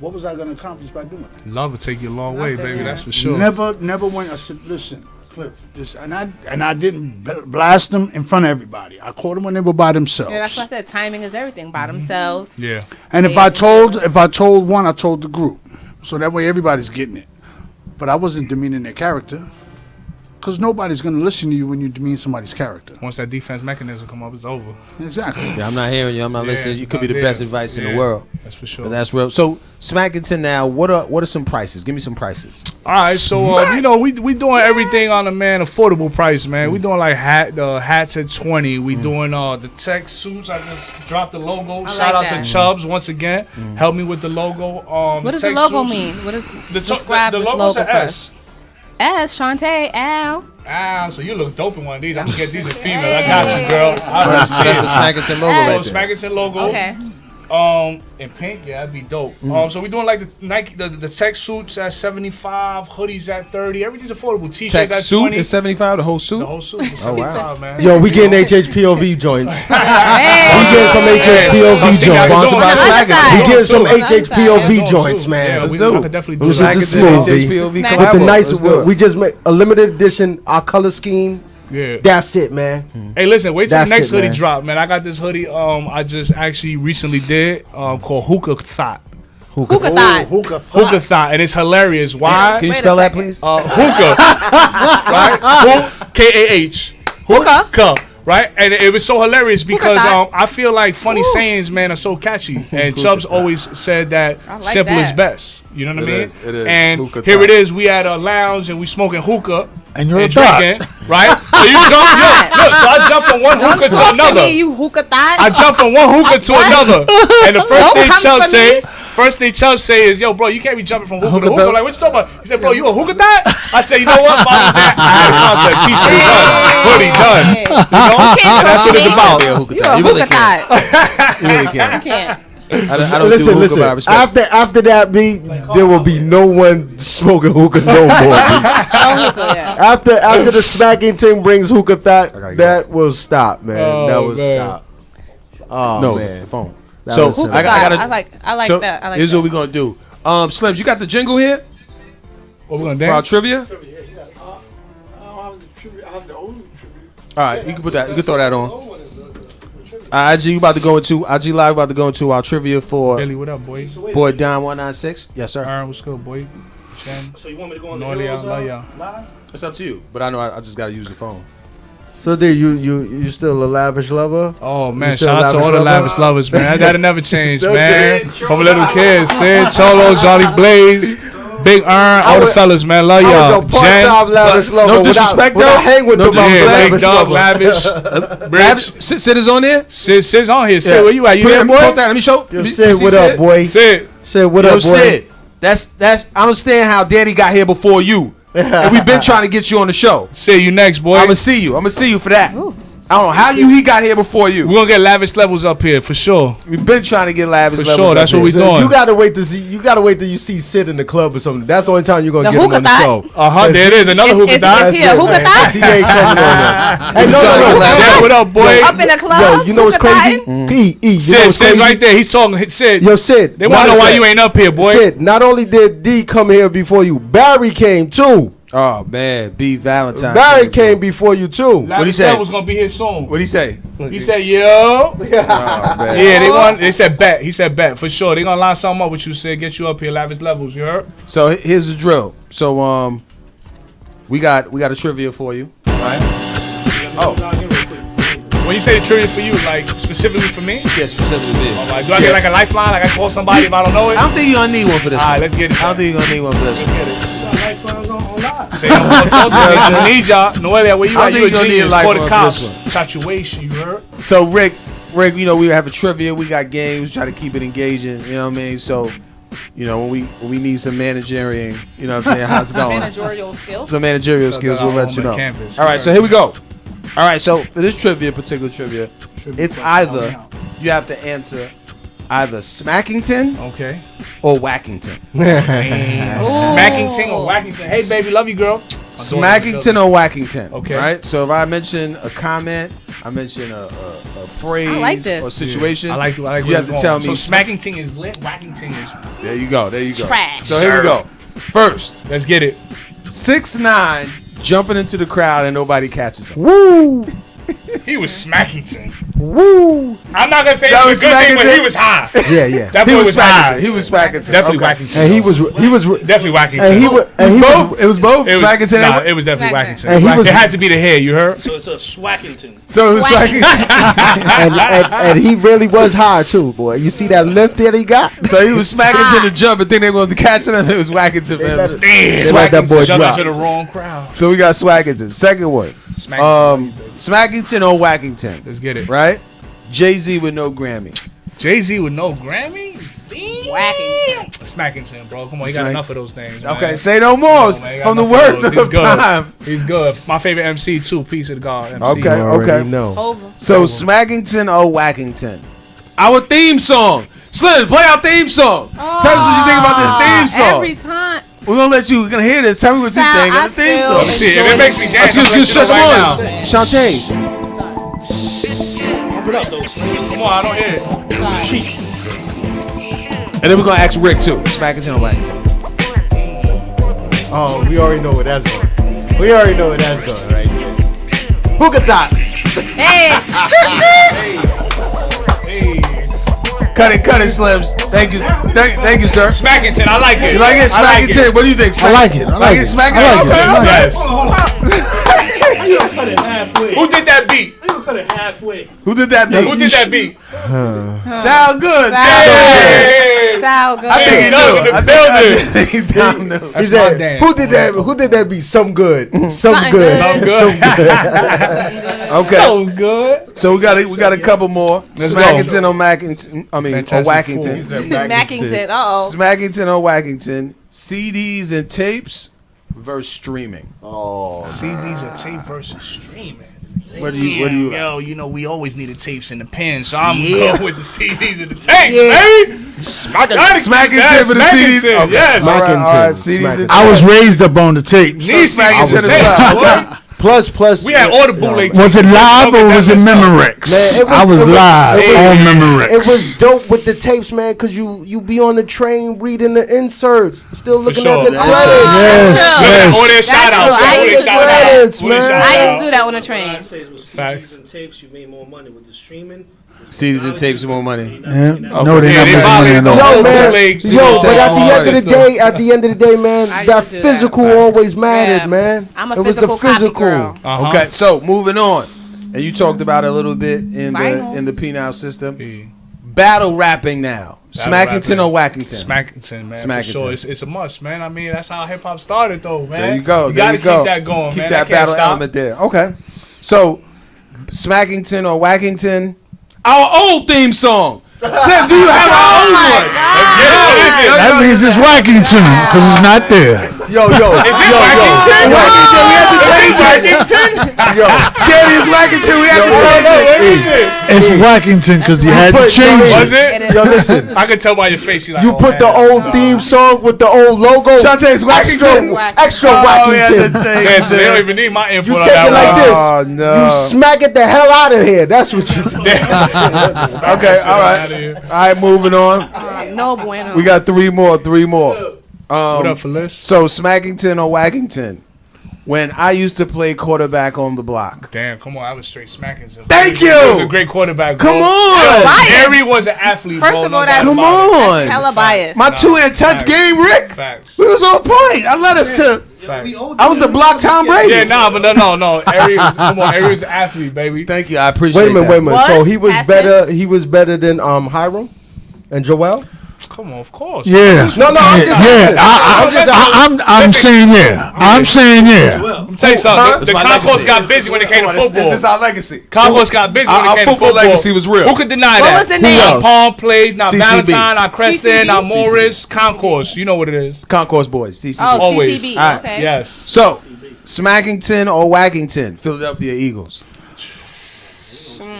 What was I going to accomplish by doing that? Love will take you a long way, baby. That's for sure. Never went. I said, listen, Cliff, this, and I didn't blast them in front of everybody. I called them when they were by themselves. Yeah, that's why I said timing is everything. By themselves. Yeah. And if I told one, I told the group, so that way everybody's getting it. But I wasn't demeaning their character, because nobody's going to listen to you when you demean somebody's character. Once that defense mechanism come up, it's over. Exactly. Yeah, I'm not hearing you. I'm not listening. You could be the best advice in the world. That's for sure. But that's real. So Smackington now. What are some prices? Give me some prices. All right, so you know we doing everything on a affordable price, man. We doing like hats at 20. We doing the tech suits. I just dropped the logo. Shout out to Chubbs once again. Help me with the logo. What does the logo mean? What is describe the this logo's logo an first? S, Shantae, Al. So you look dope in one of these. I'm gonna get these in female. I got you, girl. So that's the Smackington logo right So there. Smackington logo. Okay. In pink, yeah, that'd be dope. So we doing like the Nike, the tech suits at 75, hoodies at 30. Everything's affordable. T-shirts Tech at suit 20. is 75. The whole suit. The whole suit is Oh, 75, wow. man. Yo, we getting HHPOV joints. We getting some HHPOV Hey. joints. Sponsored by Smackington. We getting some Let's do HHPOV it. joints, man. Yeah, Let's we do I it. could definitely do This is that. the Smackington smoothie. HHPOV With With the collabo. nice, Let's do it. we just made a limited edition. Our color scheme. Yeah. That's it, man. Hey, listen, wait till That's the next it, hoodie man. drop, man. I got this hoodie I just actually recently did called Hookah Thought. Hookah thought. Hookah Thought, and it's hilarious. Why? Can you Wait a spell that, second. please? Hookah, right? K-A-H. Hookah. Right? And it was so hilarious because thought. I feel like funny sayings, man, are so catchy. And Chubbs always said that I like simple is that. best. You know what I mean? It is. And Hookah here thought. it is. We at a lounge and we smoking hookah And you're a drinking, right? So you jump, look, so I jump from one hookah to Talk to another. me, you hookah thought. I jump from one hookah to another. And the first thing Chubbs say is, yo, bro, you can't be jumping from hookah to hookah. Like, what you talking about? He said, bro, you a hookah thought? I said, you know what? Follow that. I had a concept. T-shirt done. Hoodie done. You know? That's what it's about. Be a hookah You thought. a You really hookah can't. thought. You really can't. You can't. I don't Listen, do hookah, listen. but I respect it. After that beat, there will be no one smoking hookah no more. No hookah, yeah. After the Smackington brings hookah thought, gotta that will stop, man. Oh, that will man. stop. Oh No, man. the phone. That So was Hookah I thought. gotta. I like so that. I like here's that. what we're gonna do. Slims, you got the jingle here What we gonna for our dance? trivia? All right, you can put that. You can throw that on. IG, you about to go into IG Live. About to go into our trivia for Billy, what up, boy? boy Don 196. Yes, sir. Erin, what's good, boy? Chen. So you want me to go on the Nordia, Heroes love y'all. live? It's up to you. But I know I just gotta use the phone. So dude, you still a lavish lover? Oh man, You still shout out to all the lover? lavish lovers, man. That'll never change, That's man. it. From little kids, Sid, Cholo, Jolly Blaze, Big Earn, all the fellas, man. Love I y'all. was a part-time lavish lover. No disrespect without though. hang with No them. I was a disrespect. Big lavish Dog, lover. Lavish, Bridge. Sid is on there. Sid's on here. Sid, where you at? You there, boy? Let me show. Yo, let me Sid, see what up, boy? Sid. Sid, what Yo, up, boy? Sid. That's. I understand how Daddy got here before you, and we've been trying to get you on the show. Sid, you next, boy. I'm gonna see you for that. I don't know how he got here before you. We're gonna get lavish levels up here for sure. We've been trying to get lavish For levels sure, up that's what here. we doing. You gotta wait to see. You gotta wait till you see Sid in the club or something. That's the only time you're gonna The get him on the hookah show. There it is. Another hookah Is thot. he a hookah man, 'cause thot? He ain't coming on there. Hey, Sid, what up, boy? Up in the club? Yo, you know what's hookah crazy? thotting? You know Sid, what's Sid's crazy? right there. He's talking. Sid. Yo, Sid. They wanna know why you ain't up here, boy. Sid, not only did D come here before you, Barry came too. Oh man, B Valentine. Barry came before you too. What'd he Lavish say? levels gonna be here soon. What'd he say? He said, yo. Oh, man. Yeah, they said bet. He said bet for sure. They gonna line something up with you, Sid. Get you up here, lavish levels. You heard? So here's the drill. So we got a trivia for you. Right? Oh, When you say the trivia for you, like specifically for me? yeah, specifically. All right. Do I get like a lifeline? Like I call somebody if I don't know it? I don't think you're gonna need one for this. All right, one. let's get it. I don't think you're gonna need one for this. Let's one. get it. Lifelines on live. Say I'm gonna talk to me. I need y'all. Noelia, where you I at? don't You a think you're gonna need a genius. Call the lifeline cops. for this Situation, you heard? So Rick, you know we have a trivia. We got games. Try to keep it engaging. You know what I mean? So, you know when we need some managerial. You know what I'm saying? How's it going? Managerial skills. Some managerial So skills. that We'll I'm let on you the know. campus. All right. So here we go. All right. So for this particular trivia, it's either you have to answer either Smackington Okay. or Wackington. Smackington or Wackington. Hey, baby, love you, girl. Smackington or Wackington. Okay. Right? So if I mention a comment, I mention a phrase I like this. or situation, I like you where have it's to tell going. me. So Smackington is lit. Wackington is. There you go. Trash. So here we go. First, Let's get it. 6ix9ine jumping into the crowd and nobody catches him. Woo, He was Smackington. woo. I'm not gonna say That it was was a good thing, but Smackington? he was high. Yeah, yeah. That He boy was was high. Smackington. He was Smackington. Definitely Okay. Wackington. And he was definitely Wackington. and he was and he Both. was It was both. It was, Smackington. nah, and it was definitely Smackington. Wackington. And he was- It had to be the hair. You heard? So it's a Swackington. so it was Smackington. and he really was high too, boy. You see that lift that he got? So he was Smackington to jump and think they were going to catch him. And it was Wackington for him. let it- Damn. They let that boy Jump drop. into the wrong crowd. So we got Swackington. Second one. Smackington or Wackington. Let's get it. Right? Jay-Z with no Grammy. Jay-Z with no Grammy? Wackington. Smackington, bro. Come on, he got Smack- enough of those things. Man. Okay, say no more. Come on, man, he got From the enough words those. He's of good. time. He's good. My favorite MC too. Peace of the God. MC. Okay, You already okay. know. Over. So Smackington or Wackington. Our theme song. Slim, play our theme song. Tell us what you think about this theme song. Every time. We're gonna let you. We're gonna hear this. Tell me what you Child, think of I the theme still song. Let me see. If it makes me dance, Excuse, I'm gonna come let you know on, Shantae. Pump it up, though. Come on, I don't hear it. And then we're gonna ask Rick too. Smackington or Wackington. Oh, we already know where that's going. We already know where that's going, right there. Hookah thot. Hey. Cut it, Slims. Thank you, thank you, sir. Smackington, I like it. You like it? I like Smackington. it. What do you think? I like it. I like it. Smackington. Yes. Cut it halfway. Who did that beat? Cut it halfway. Who did that beat? Who did that beat? Sound good. Hey. Sound good. I think he Doug in knew. the I think he damn knew. He That's said, my dance. "Who did that? Who did that beat? Some good. Some Something good. good. Some good. Okay. So good. So we got a couple more. Let's Smackington go. or Mackington. I mean, or Fantastic Wackington. Mackington. Uh-oh. Smackington or Wackington. CDs and tapes versus streaming. Oh, CDs and tape versus streaming. What do you? Yo, you know we always needed tapes and the pen, so I'm Yeah. going with the CDs and the tapes, Yeah. baby. Smackington for the CDs. Smackington, yes. All right, Smackington. CDs and I was raised up on the tapes. These Smackington CDs as and well. tapes, boy. plus. We had all the bootleg Was it live or was it Memorex? Man, I was live on Memorex. It was dope with the tapes, man, because you be on the train reading the inserts, still looking sure. at the That's credits. Yes, All their yes. shout outs. true. I All their get shout credits, outs. All their man. shout I outs. used to do that on the train. I say it was Facts. CDs and tapes. You made more money with the streaming. CDs and tapes and more money. Yeah. Okay. No, they're Yeah, not they making money violated at the all. whole Yo, man. bootleg Yo, CD but tape at the end of the system. day, man, I that used to do physical that. always mattered, Yeah. man. I'm a It was the physical copy physical. girl. Uh-huh. Okay, so moving on, and you talked about it a little bit in Vinyl. the P-Now system. Yeah. Battle rapping now, Smackington or Wackington? Smackington, man. Smackington. For sure. It's a must, man. I mean, that's how hip hop started, though, man. There you go. You there gotta you go. keep that going, Keep man. that can't battle stop. element there. Okay, so Smackington or Wackington? Our old theme song. Sam, do you have our old one? That means it's Wackington because it's not there. Yo, Is it Wackington? Wackington, we had to change it. Yo, Yeah, it's Wackington. We had to change it. It's Wackington because you had to change Was it. it? yo, listen. I could tell by your face. You're like, You oh, put the man. old theme song with the old logo. Shantae's Wackington. Extra Oh, we had to Wackington. change Man, so they don't it. even need my input You on take that it like one. this. Oh, no. You smack it the hell out of here. That's what you do. Okay, all right. All right, moving on. No bueno. We got three more. What up for list? So Smackington or Wackington? When I used to play quarterback on the block. Damn, come on, I was straight smacking. Thank you. He was a great quarterback. Bro. Come on. Harry was an athlete. First bro. of all, No that's doubt Come about it. on. hella biased. My two-hand touch Facts. game, Rick. Facts. We was on point. I led us to. Facts. I was the block Tom Brady. Yeah, nah, but no. Harry was, come on, Harry was an athlete, baby. Thank you. I appreciate Wait a minute. Was So he was Aston? better. He was better than Hiram and Joel. Come on, of course. Yeah. No, I'm just Yeah. I'm saying yeah. I'm saying yeah. Let me tell you something. The my concourse legacy. got busy when it came to football. This is our legacy. Concourse got busy when it Our came to football football. legacy was real. Who could deny What that? was the name? else? Palm Plays, not CCB. Valentine, not Creston, CCB? not Morris. Concourse. You know what it is. Concourse boys. CCB. Oh, Always. CCB. All right. Okay. Yes. So, Smackington or Wackington? Philadelphia Eagles.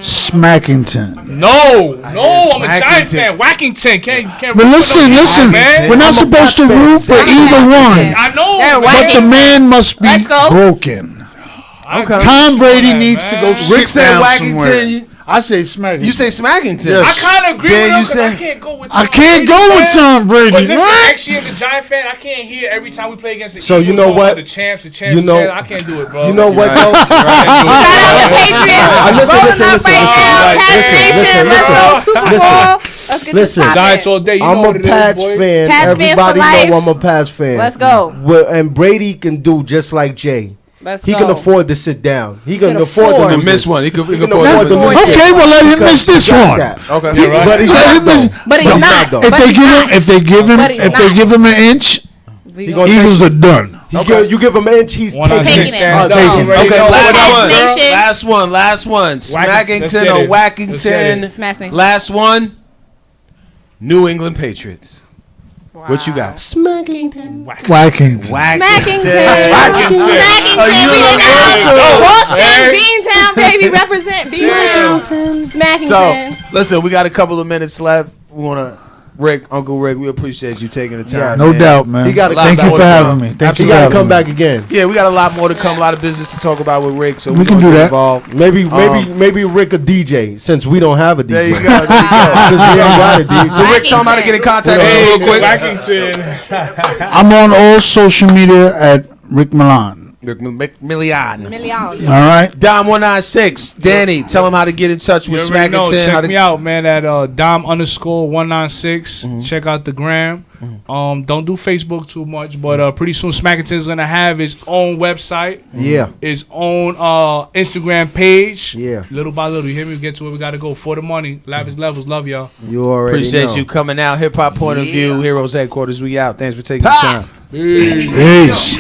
Smackington. No, I'm a Giant Smackington. fan. Wackington can't. But listen. man. We're not supposed to root for either one. I know. Yeah, But the man must be Let's go. broken. Okay. Tom Brady that, needs to man. go Rick sit said down Wackington. somewhere. I say Smackington. You say Smackington. Yes. I kind of agree Dan, with him you 'cause said- I can't go with. I Tom can't Brady, go with man. Tom Brady. But listen, What? actually, as a Giant fan, I can't hear every time we play against the So you Eagles know or what? The champs. You know- I can't do it, bro. You know what though? Shout out to Patriots. Listen, Rolling listen, up listen, right now. listen, Pats listen, Nation. listen, Let's listen. go Super Listen. Bowl. Let's get Listen. this Giants poppin'. all day. You I'm know a what it is, Pats boy. fan. Pats fan for Everybody life. know I'm a Pats fan. Let's go. And Brady can do just like Jay. Let's He go. can afford to sit down. He can can afford afford. to To lose miss this. one. He could can afford afford to to miss. lose Okay, well let him miss this one. Okay. He- right. But he's Let not him miss. though. But he's not. though. If But they he's give him, not. if they give him, But he's if they not. give him an inch, We gonna Eagles are done. You give him an inch, he's One on taking six it. stands Taking up. it. Ready Okay, to go. last Nation. one. Last one. Let's Smackington get or it. Let's get Wackington? it. Smash me. Last one. New England Patriots. What you got? Smackington. Wackington. Smackington. Smackington. A universal. Boston, Hey. Beantown, baby. Represent Beantown. Smackington. So, listen, we got a couple of minutes left. We want to, Uncle Rick, we appreciate you taking the time. No man. doubt, man. He gotta Thank come you back. for having me. Thank He you for got to having come me. back again. Yeah, we got a lot more to come, a lot of business to talk about with Rick. So We we're can gonna do get that. involved. Maybe Rick a DJ since we don't have a DJ. There you go. There you go. Because we ain't got a DJ. So Rick, tell him how to get in contact with you Hey, real quick. Wackington. I'm on all social media at Rick Milian. Rick Milian. Millions. All right. Dom 196. Danny, tell him how to get in touch You with already know. Smackington. How Check me to, out, man, at Dom_196. Check out the gram. Don't do Facebook too much, but pretty soon Smackington's gonna have his own website, Yeah. his own Instagram page. Yeah. Little by little, you hear me? We get to where we gotta go for the money. Lavish levels, love y'all. You already appreciate know. you coming out. Hip Hop Point of View, Heroes Headquarters. We out. Thanks for taking the time. Peace. Peace.